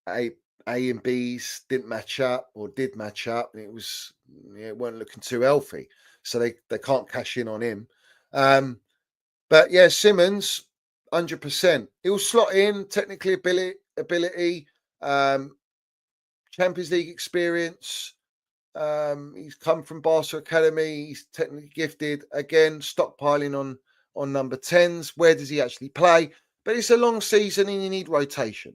A and B's didn't match up or did match up. And it weren't looking too healthy. So they can't cash in on him. But yeah, Simmons, 100%. He'll slot in, technically ability, Champions League experience. He's come from Barca Academy. He's technically gifted. Again, stockpiling on number 10s. Where does he actually play? But it's a long season and you need rotation.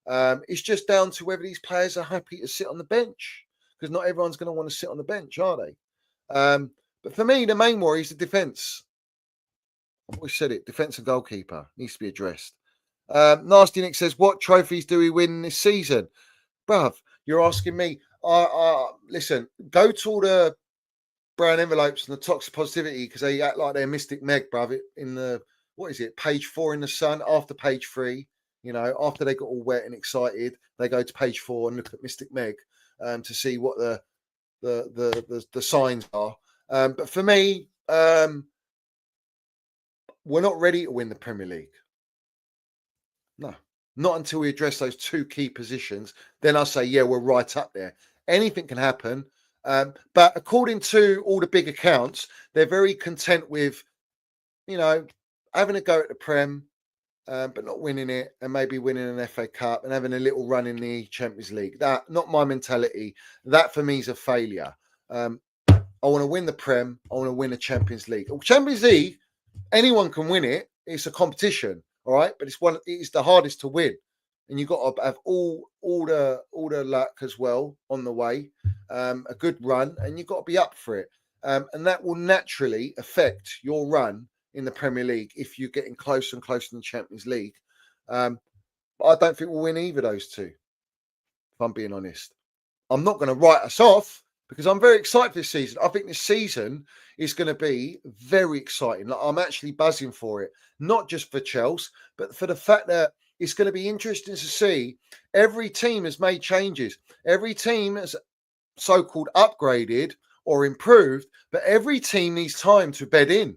It's just down to whether these players are happy to sit on the bench, because not everyone's going to want to sit on the bench, are they? But for me, the main worry is the defence. I've always said it. Defence and goalkeeper needs to be addressed. Nasty Nick says, what trophies do we win this season? Bruv, you're asking me. Listen, go to all the brown envelopes and the toxic positivity because they act like they're Mystic Meg, bruv. In the, what is it, page 4 in the Sun, after page 3, you know, after they got all wet and excited, they go to page 4 and look at Mystic Meg to see what the signs are. But for me, we're not ready to win the Premier League. No, not until we address those 2 key positions. Then I'll say, yeah, we're right up there. Anything can happen. But according to all the big accounts, they're very content with, you know, having a go at the Prem, but not winning it, and maybe winning an FA Cup and having a little run in the Champions League. That, not my mentality. That for me is a failure. I want to win the Prem. I want to win a Champions League. Champions League, anyone can win it. It's a competition, all right. But it's the hardest to win, and you've got to have all the luck as well on the way, a good run, and you've got to be up for it. And that will naturally affect your run in the Premier League if you're getting closer and closer to the Champions League. But I don't think we'll win either of those 2, if I'm being honest. I'm not going to write us off because I'm very excited this season. I think this season is going to be very exciting. Like, I'm actually buzzing for it, not just for Chelsea, but for the fact that it's going to be interesting to see. Every team has made changes. Every team has so-called upgraded or improved, but every team needs time to bed in.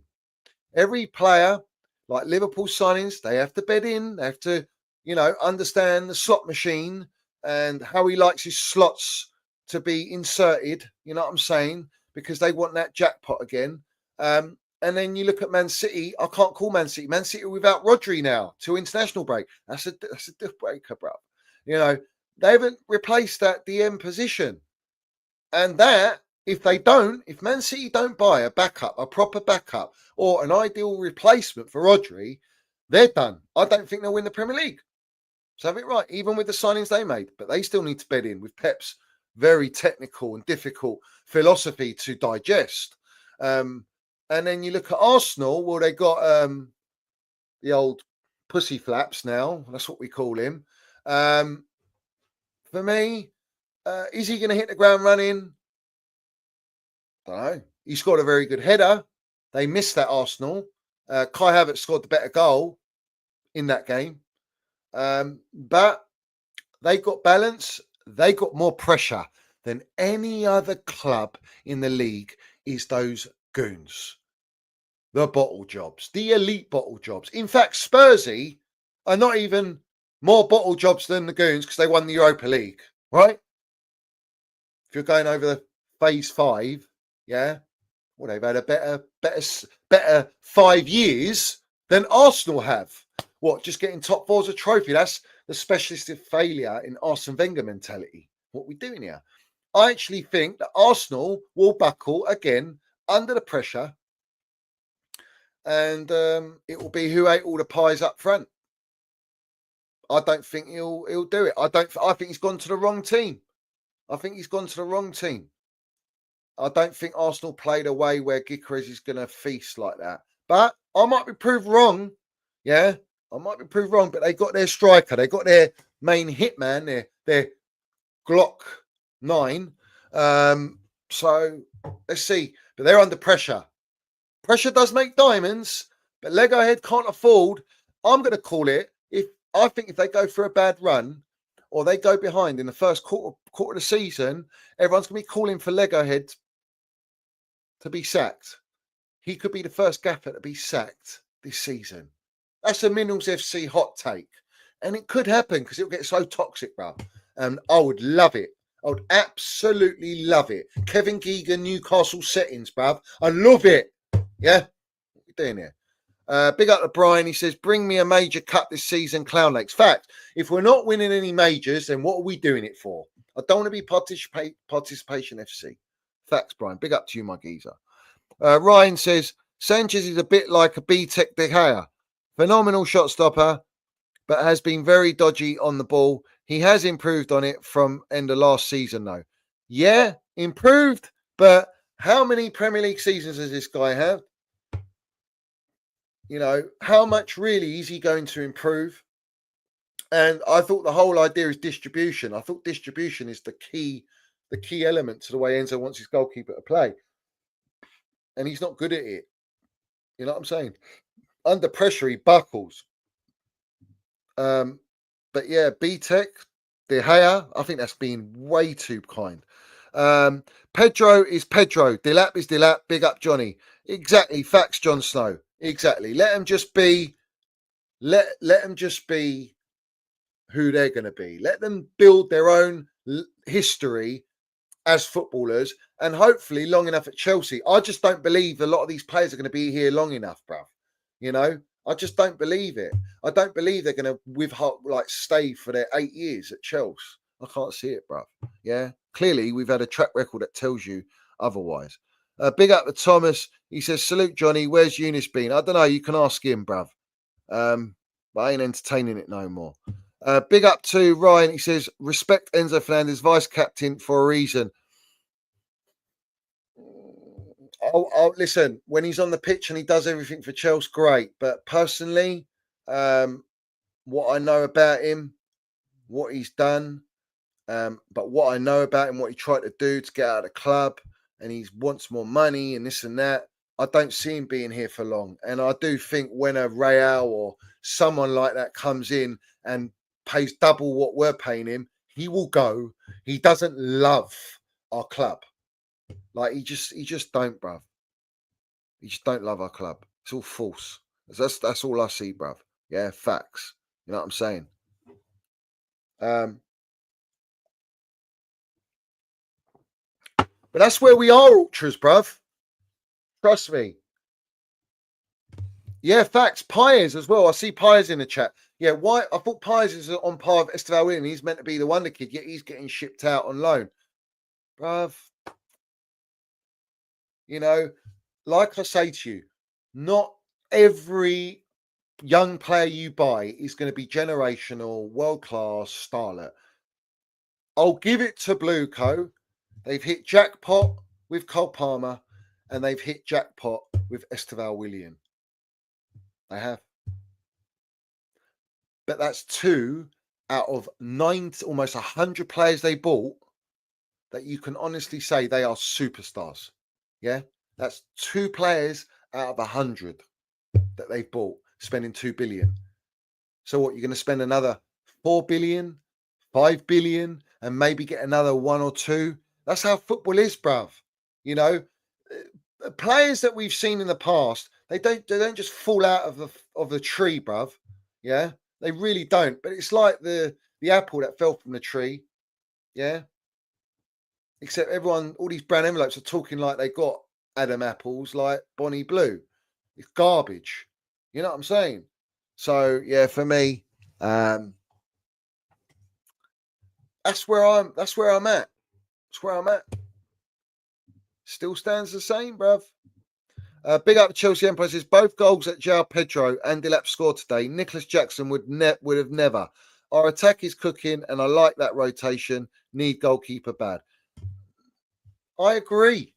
Every player, like Liverpool signings, they have to bed in. They have to, you know, understand the slot machine and how he likes his slots to be inserted. You know what I'm saying? Because they want that jackpot again. And then you look at Man City. I can't call Man City. Man City without Rodri now till international break. That's a deal breaker, bro. You know, they haven't replaced that DM position. And that, if Man City don't buy a backup, a proper backup, or an ideal replacement for Rodri, they're done. I don't think they'll win the Premier League. So have it right, even with the signings they made. But they still need to bed in with Pep's very technical and difficult philosophy to digest. And then you look at Arsenal. Well, they got the old pussy flaps now. That's what we call him. For me, is he going to hit the ground running? I don't know. He scored a very good header. They missed that, Arsenal. Kai Havertz scored the better goal in that game. But they got balance. They got more pressure than any other club in the league. Is those goons. The bottle jobs. The elite bottle jobs. In fact, Spursy are not even more bottle jobs than the Goons because they won the Europa League, right? If you're going over the phase 5, yeah, well, they've had a better 5 years than Arsenal have. What, just getting top 4 is a trophy? That's the specialist of failure in Arsene Wenger mentality. What are we doing here? I actually think that Arsenal will buckle again under the pressure, and it will be who ate all the pies up front. I don't think he'll do it. I think he's gone to the wrong team. I don't think Arsenal played a way where Gyökeres is going to feast like that. But I might be proved wrong. Yeah, I might be proved wrong. But they got their striker. They got their main hitman, their Glock 9. So let's see. But they're under pressure. Pressure does make diamonds, but Lego Head can't afford. I'm going to call it. I think if they go for a bad run or they go behind in the first quarter of the season, everyone's going to be calling for Lego Head to be sacked. He could be the first gaffer to be sacked this season. That's a Minerals FC hot take. And it could happen because it'll get so toxic, bro. And I would love it. I would absolutely love it. Kevin Keegan, Newcastle settings, bruv. I love it. Yeah? What are we doing here? Big up to Brian. He says, bring me a major cut this season, Clown Lakes. Fact, if we're not winning any majors, then what are we doing it for? I don't want to be participation FC. Facts, Brian. Big up to you, my geezer. Ryan says, Sanchez is a bit like a B-Tech De Gea. Phenomenal shot stopper, but has been very dodgy on the ball. He has improved on it from end of last season, though. Yeah, improved, but how many Premier League seasons does this guy have? You know, how much really is he going to improve? And I thought the whole idea is distribution. I thought distribution is the key element to the way Enzo wants his goalkeeper to play. And he's not good at it. You know what I'm saying? Under pressure, he buckles. But yeah, B-Tech, De Gea, I think that's been way too kind. Pedro is Pedro. Delap is Delap. Big up, Johnny. Exactly. Facts, Jon Snow. Exactly. Let them just be. Let them just be who they're going to be. Let them build their own history as footballers, and hopefully long enough at Chelsea. I just don't believe a lot of these players are going to be here long enough, bruv. You know, I just don't believe it. I don't believe they're going to stay for their 8 years at Chelsea. I can't see it, bruv. Yeah, clearly we've had a track record that tells you otherwise. Big up to Thomas. He says, salute, Johnny. Where's Eunice been? I don't know. You can ask him, bruv. But I ain't entertaining it no more. Big up to Ryan. He says, respect Enzo Fernandez, vice captain for a reason. I'll listen, when he's on the pitch and he does everything for Chelsea, great. But personally, what I know about him, what he's done, but what I know about him, what he tried to do to get out of the club, and he wants more money and this and that, I don't see him being here for long. And I do think when a Real or someone like that comes in and pays double what we're paying him, he will go. He doesn't love our club. Like, he just don't, bruv. He just don't love our club. It's all false. That's all I see, bruv. Yeah, facts. You know what I'm saying? But that's where we are, ultras, bruv. Trust me. Yeah, facts. Piers as well. I see Piers in the chat. Yeah, why? I thought Piers is on par with Esteval William. He's meant to be the wonder kid, yet he's getting shipped out on loan. Bruv. You know, like I say to you, not every young player you buy is going to be generational, world-class, starlet. I'll give it to Blueco. They've hit jackpot with Cole Palmer, and they've hit jackpot with Esteval William. They have. But that's 2 out of 9, almost 100 players they bought that you can honestly say they are superstars. Yeah, that's 2 players out of 100 that they've bought, spending 2 billion. So what, you're going to spend another 4 billion, 5 billion, and maybe get another 1 or 2? That's how football is, bruv. You know, players that we've seen in the past, they don't just fall out of the tree, bruv. Yeah, They really don't. But it's like the apple that fell from the tree. Yeah. Except everyone, all these brown envelopes are talking like they got Adam apples like Bonnie Blue. It's garbage. You know what I'm saying? So yeah, for me, that's where I'm at. That's where I'm at. Still stands the same, bruv. Big up Chelsea Empire says both goals that João Pedro and Delap scored today. Nicholas Jackson would have never. Our attack is cooking, and I like that rotation. Need goalkeeper bad. I agree.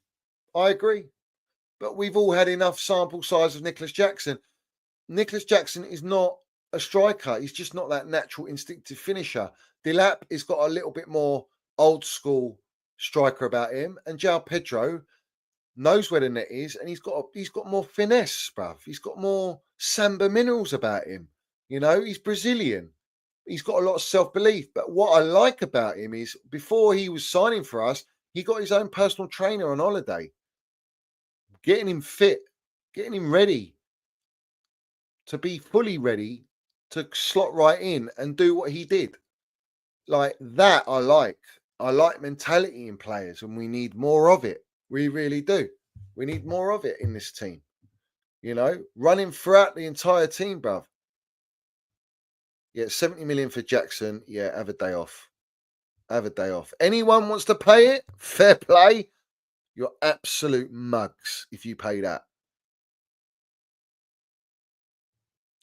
But we've all had enough sample size of Nicholas Jackson. Nicholas Jackson is not a striker. He's just not that natural instinctive finisher. Delap has got a little bit more old school striker about him, and João Pedro knows where the net is, and he's got more finesse, bruv. He's got more samba minerals about him. You know, he's Brazilian. He's got a lot of self-belief. But what I like about him is before he was signing for us, he got his own personal trainer on holiday, getting him fit, getting him ready to be fully ready to slot right in and do what he did. Like that, I like. I like mentality in players, and we need more of it. We really do. We need more of it in this team. You know, running throughout the entire team, bruv. Yeah, 70 million for Jackson. Yeah, have a day off. Have a day off. Anyone wants to pay it? Fair play. You're absolute mugs if you pay that.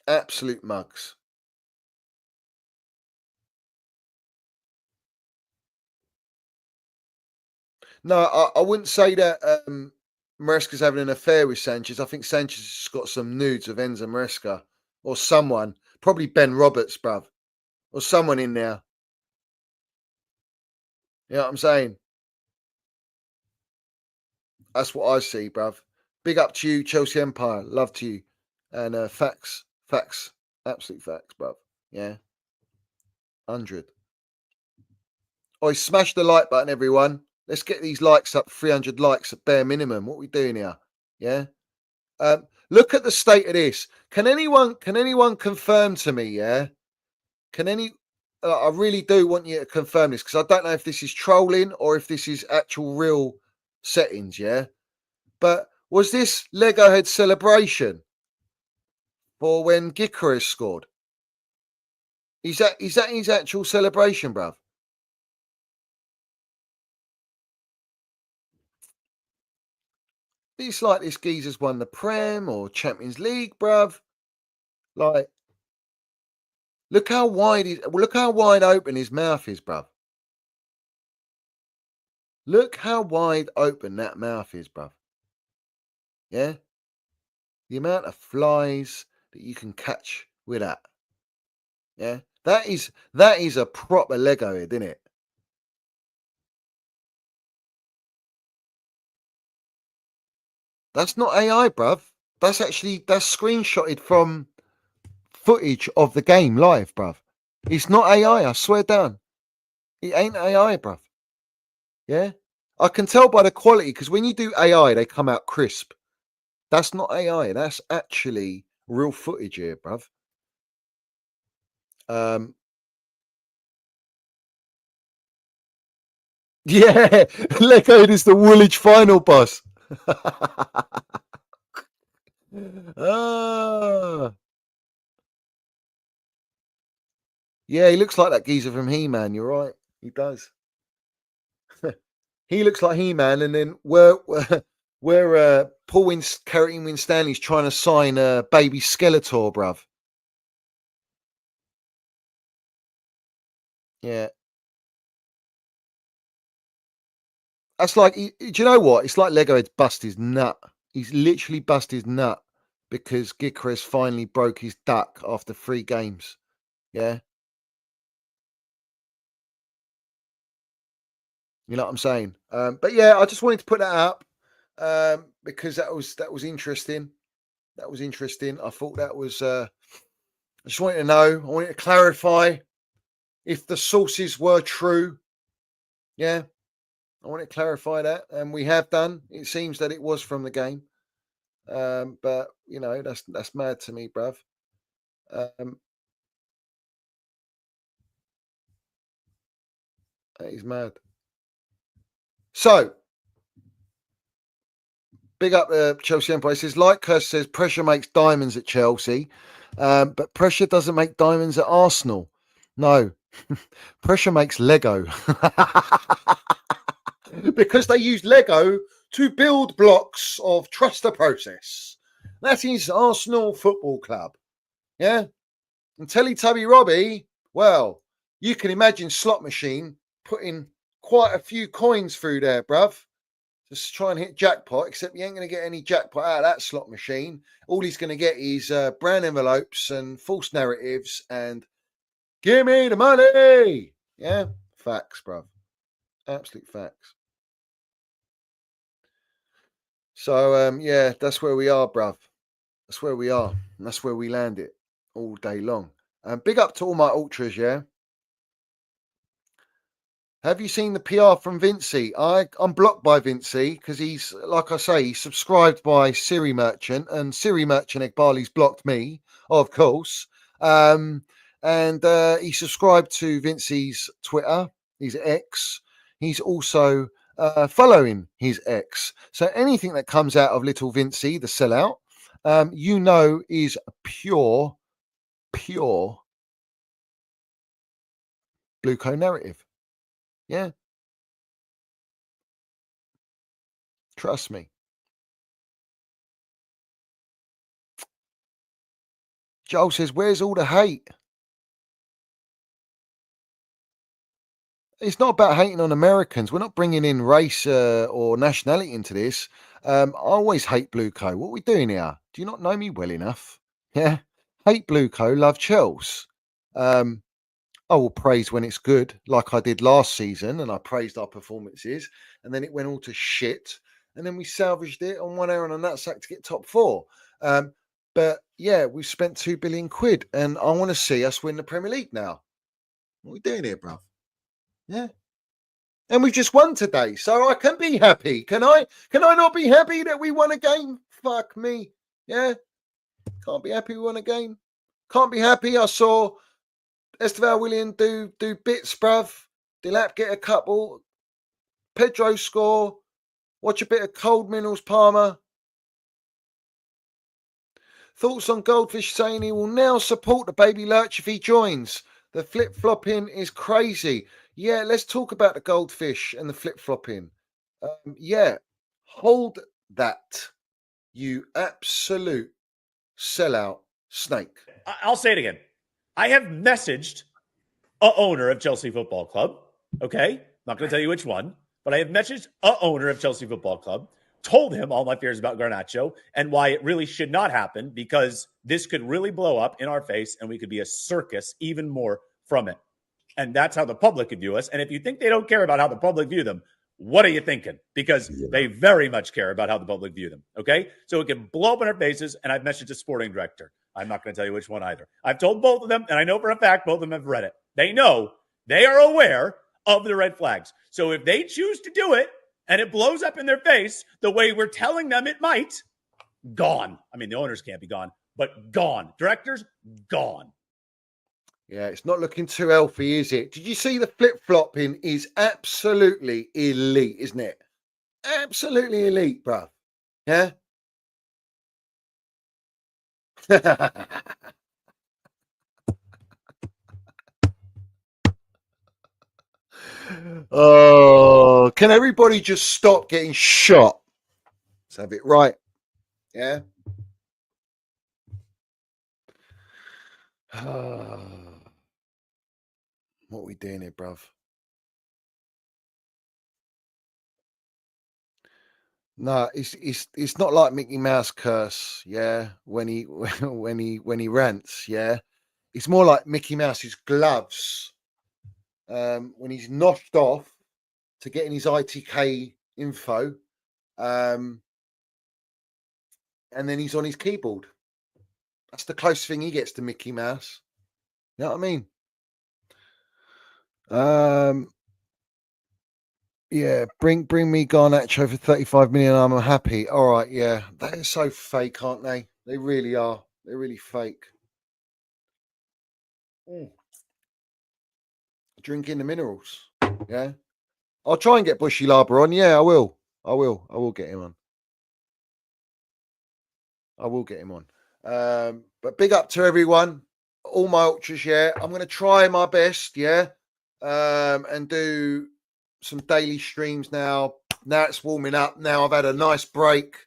Absolute mugs. No, I wouldn't say that Maresca's having an affair with Sanchez. I think Sanchez has got some nudes of Enzo Maresca or someone, probably Ben Roberts, bruv, or someone in there. You know what I'm saying? That's what I see, bruv. Big up to you, Chelsea Empire. Love to you. And facts, absolute facts, bruv. Yeah. 100. Oh, smash the like button, everyone. Let's get these likes up, 300 likes at bare minimum. What are we doing here? Yeah. Look at the state of this. Can anyone confirm to me? Yeah. I really do want you to confirm this, because I don't know if this is trolling or if this is actual real settings. Yeah. But was this Lego head celebration for when Gyökeres scored? Is that his actual celebration, bruv? It's like this geezer's won the Prem or Champions League, bruv. Like, look how wide open his mouth is, bruv. Look how wide open that mouth is, bruv. Yeah? The amount of flies that you can catch with that. Yeah? That is a proper Lego head, isn't it? That's not AI, bruv. That's screenshotted from footage of the game live, bruv. It's not AI, I swear down. It ain't AI, bruv. Yeah? I can tell by the quality, because when you do AI, they come out crisp. That's not AI. That's actually real footage here, bruv. Yeah, Lego is the Woolwich final boss. Yeah, he looks like that geezer from He-Man. You're right. He does. He looks like He-Man, and then where Paul Carrington Winstanley's trying to sign baby Skeletor, bruv. Yeah. That's like, do you know what? It's like Lego had bust his nut. He's literally bust his nut because Gyökeres finally broke his duck after 3 games. Yeah. You know what I'm saying? But yeah, I just wanted to put that up because that was interesting. That was interesting. I thought that was. I just wanted to know. I wanted to clarify if the sources were true. Yeah, I want to clarify that, and we have done. It seems that it was from the game, but you know that's mad to me, bruv. That is mad. So, big up the Chelsea Empire. He says, like Kirst says, pressure makes diamonds at Chelsea, but pressure doesn't make diamonds at Arsenal. No, pressure makes Lego. Because they use Lego to build blocks of trust the process. That is Arsenal Football Club. Yeah? And Teletubby Robbie, well, you can imagine Slot Machine putting quite a few coins through there, bruv. Just try and hit jackpot, except you ain't going to get any jackpot out of that slot machine. All he's going to get is brown envelopes and false narratives and give me the money. Yeah, facts, bruv. Absolute facts. So, yeah, that's where we are, bruv. That's where we are. And that's where we land it all day long. Big up to all my ultras, yeah? Have you seen the PR from Vincey? I'm blocked by Vincey because he's, like I say, he's subscribed by Siri Merchant, and Siri Merchant Iqbali's blocked me, of course. And he subscribed to Vincey's Twitter, his ex. He's also following his ex. So anything that comes out of little Vincey, the sellout, you know, is pure blue co narrative. Yeah. Trust me. Joel says, where's all the hate? It's not about hating on Americans. We're not bringing in race or nationality into this. I always hate Blue Co. What are we doing here? Do you not know me well enough? Yeah. Hate Blue Co. Love Chels. I will praise when it's good, like I did last season, and I praised our performances, and then it went all to shit, and then we salvaged it on 1 hour on a nutsack to get top 4. But yeah, we've spent £2 billion, and I want to see us win the Premier League now. What are we doing here, bruv? Yeah. And we've just won today, so I can be happy. Can I not be happy that we won a game? Fuck me. Yeah. Can't be happy we won a game. Can't be happy I saw Esteval William do bits, bruv. Delap get a couple. Pedro score. Watch a bit of Cold Minerals Palmer. Thoughts on Goldfish saying he will now support the baby lurch if he joins. The flip-flopping is crazy. Yeah, let's talk about the Goldfish and the flip-flopping. Yeah, hold that, you absolute sellout snake. I'll say it again. I have messaged a owner of Chelsea Football Club. Okay, not going to tell you which one, but I have messaged a owner of Chelsea Football Club, told him all my fears about Garnacho and why it really should not happen, because this could really blow up in our face and we could be a circus even more from it. And that's how the public could view us. And if you think they don't care about how the public view them, what are you thinking? Because they very much care about how the public view them. Okay, so it can blow up in our faces. And I've messaged a sporting director. I'm not going to tell you which one either. I've told both of them, and I know for a fact both of them have read it. They know, they are aware of the red flags. So if they choose to do it and it blows up in their face the way we're telling them it might, gone. I mean, the owners can't be gone, but gone. Directors, gone. Yeah, it's not looking too healthy, is it? Did you see the flip-flopping is absolutely elite, isn't it? Absolutely elite, bruv. Yeah? Oh, can everybody just stop getting shot? Let's have it right. Yeah? What are we doing here, bruv? No, it's not like Mickey Mouse curse, yeah. When he rants, yeah. It's more like Mickey Mouse's gloves when he's knocked off to getting his ITK info, and then he's on his keyboard. That's the closest thing he gets to Mickey Mouse. You know what I mean? Yeah, bring me Garnacho for 35 million. I'm happy. All right, yeah. They're so fake, aren't they? They really are. They're really fake. Drinking the minerals. Yeah. I'll try and get Bushy Laber on. Yeah, I will. I will get him on. I will get him on. But big up to everyone. All my ultras, yeah. I'm going to try my best, yeah. And do some daily streams now. Now it's warming up. Now I've had a nice break.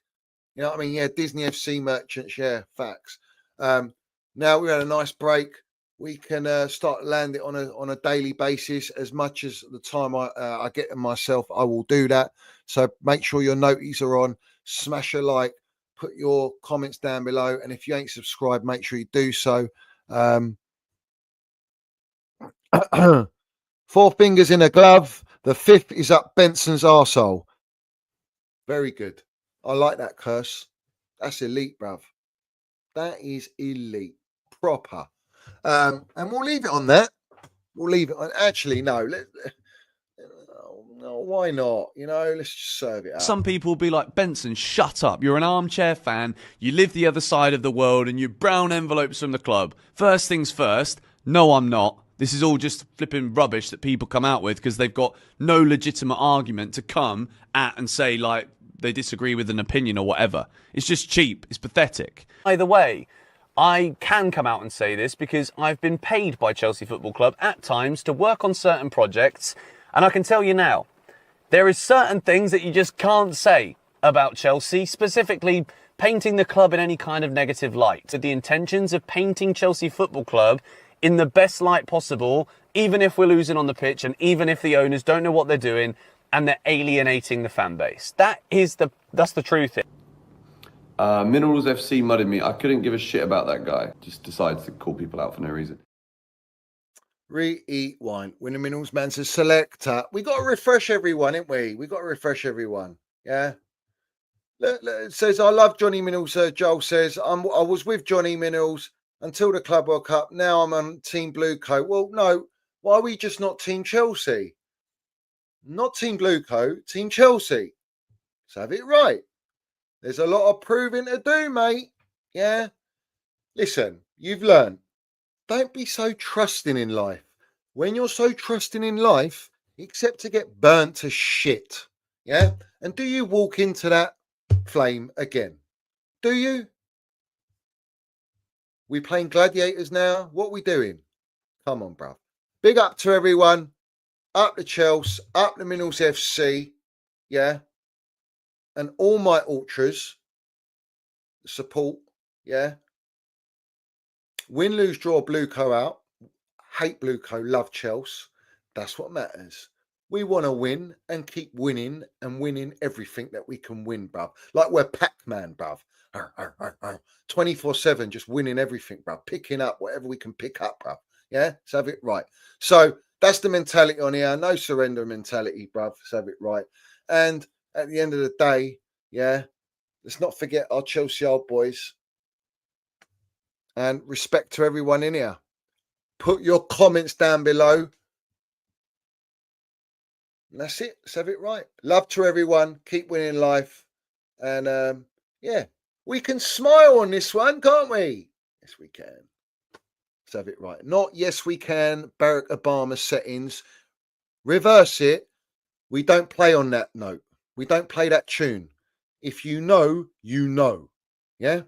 You know what I mean? Yeah, Disney FC merchants, yeah, facts. Now we've had a nice break. We can start landing on a daily basis. As much as the time I get them myself, I will do that. So make sure your noties are on. Smash a like. Put your comments down below. And if you ain't subscribed, make sure you do so. 4 fingers in a glove. The 5th is up Benson's arsehole. Very good. I like that curse. That's elite, bruv. That is elite. Proper. And we'll leave it on that. We'll leave it on. Actually, no. No, why not? You know, let's just serve it up. Some people will be like, Benson, shut up. You're an armchair fan. You live the other side of the world and you brown envelopes from the club. First things first. No, I'm not. This is all just flipping rubbish that people come out with because they've got no legitimate argument to come at and say, like, they disagree with an opinion or whatever. It's just cheap. It's pathetic. Either way, I can come out and say this because I've been paid by Chelsea Football Club at times to work on certain projects. And I can tell you now, there is certain things that you just can't say about Chelsea, specifically painting the club in any kind of negative light. With the intentions of painting Chelsea Football Club in the best light possible, even if we're losing on the pitch and even if the owners don't know what they're doing and they're alienating the fan base. That's the truth. Minerals FC mudded me. I couldn't give a shit about that guy. Just decided to call people out for no reason. Re-eat wine. Winner Minerals man says selector. We got to refresh everyone, ain't we? We got to refresh everyone. Yeah. It says, I love Johnny Minerals. Joel says, I was with Johnny Minerals until the Club World Cup. Now I'm on Team Blue Coat. Well, no. Why are we just not Team Chelsea? Not Team Blue Coat, Team Chelsea. Let's have it right. There's a lot of proving to do, mate. Yeah. Listen, you've learned. Don't be so trusting in life. When you're so trusting in life, expect to get burnt to shit. Yeah? And do you walk into that flame again? Do you? We playing gladiators now? What we doing? Come on, bruv. Big up to everyone. Up the Chelsea. Up the Minerals FC. Yeah? And all my ultras. Support. Yeah? Win, lose, draw, Blueco out. Hate Blueco, love Chelsea. That's what matters. We want to win and keep winning and winning everything that we can win, bruv. Like we're Pac-Man, bruv. 24/7, just winning everything, bruv. Picking up whatever we can pick up, bruv. Yeah, let's have it right. So that's the mentality on here. No surrender mentality, bruv. Let's have it right. And at the end of the day, yeah, let's not forget our Chelsea old boys. And respect to everyone in here. Put your comments down below. And that's it. Let's have it right. Love to everyone. Keep winning life. And yeah, we can smile on this one, can't we? Yes, we can. Let's have it right. Not yes, we can. Barack Obama settings. Reverse it. We don't play on that note. We don't play that tune. If you know, you know. Yeah?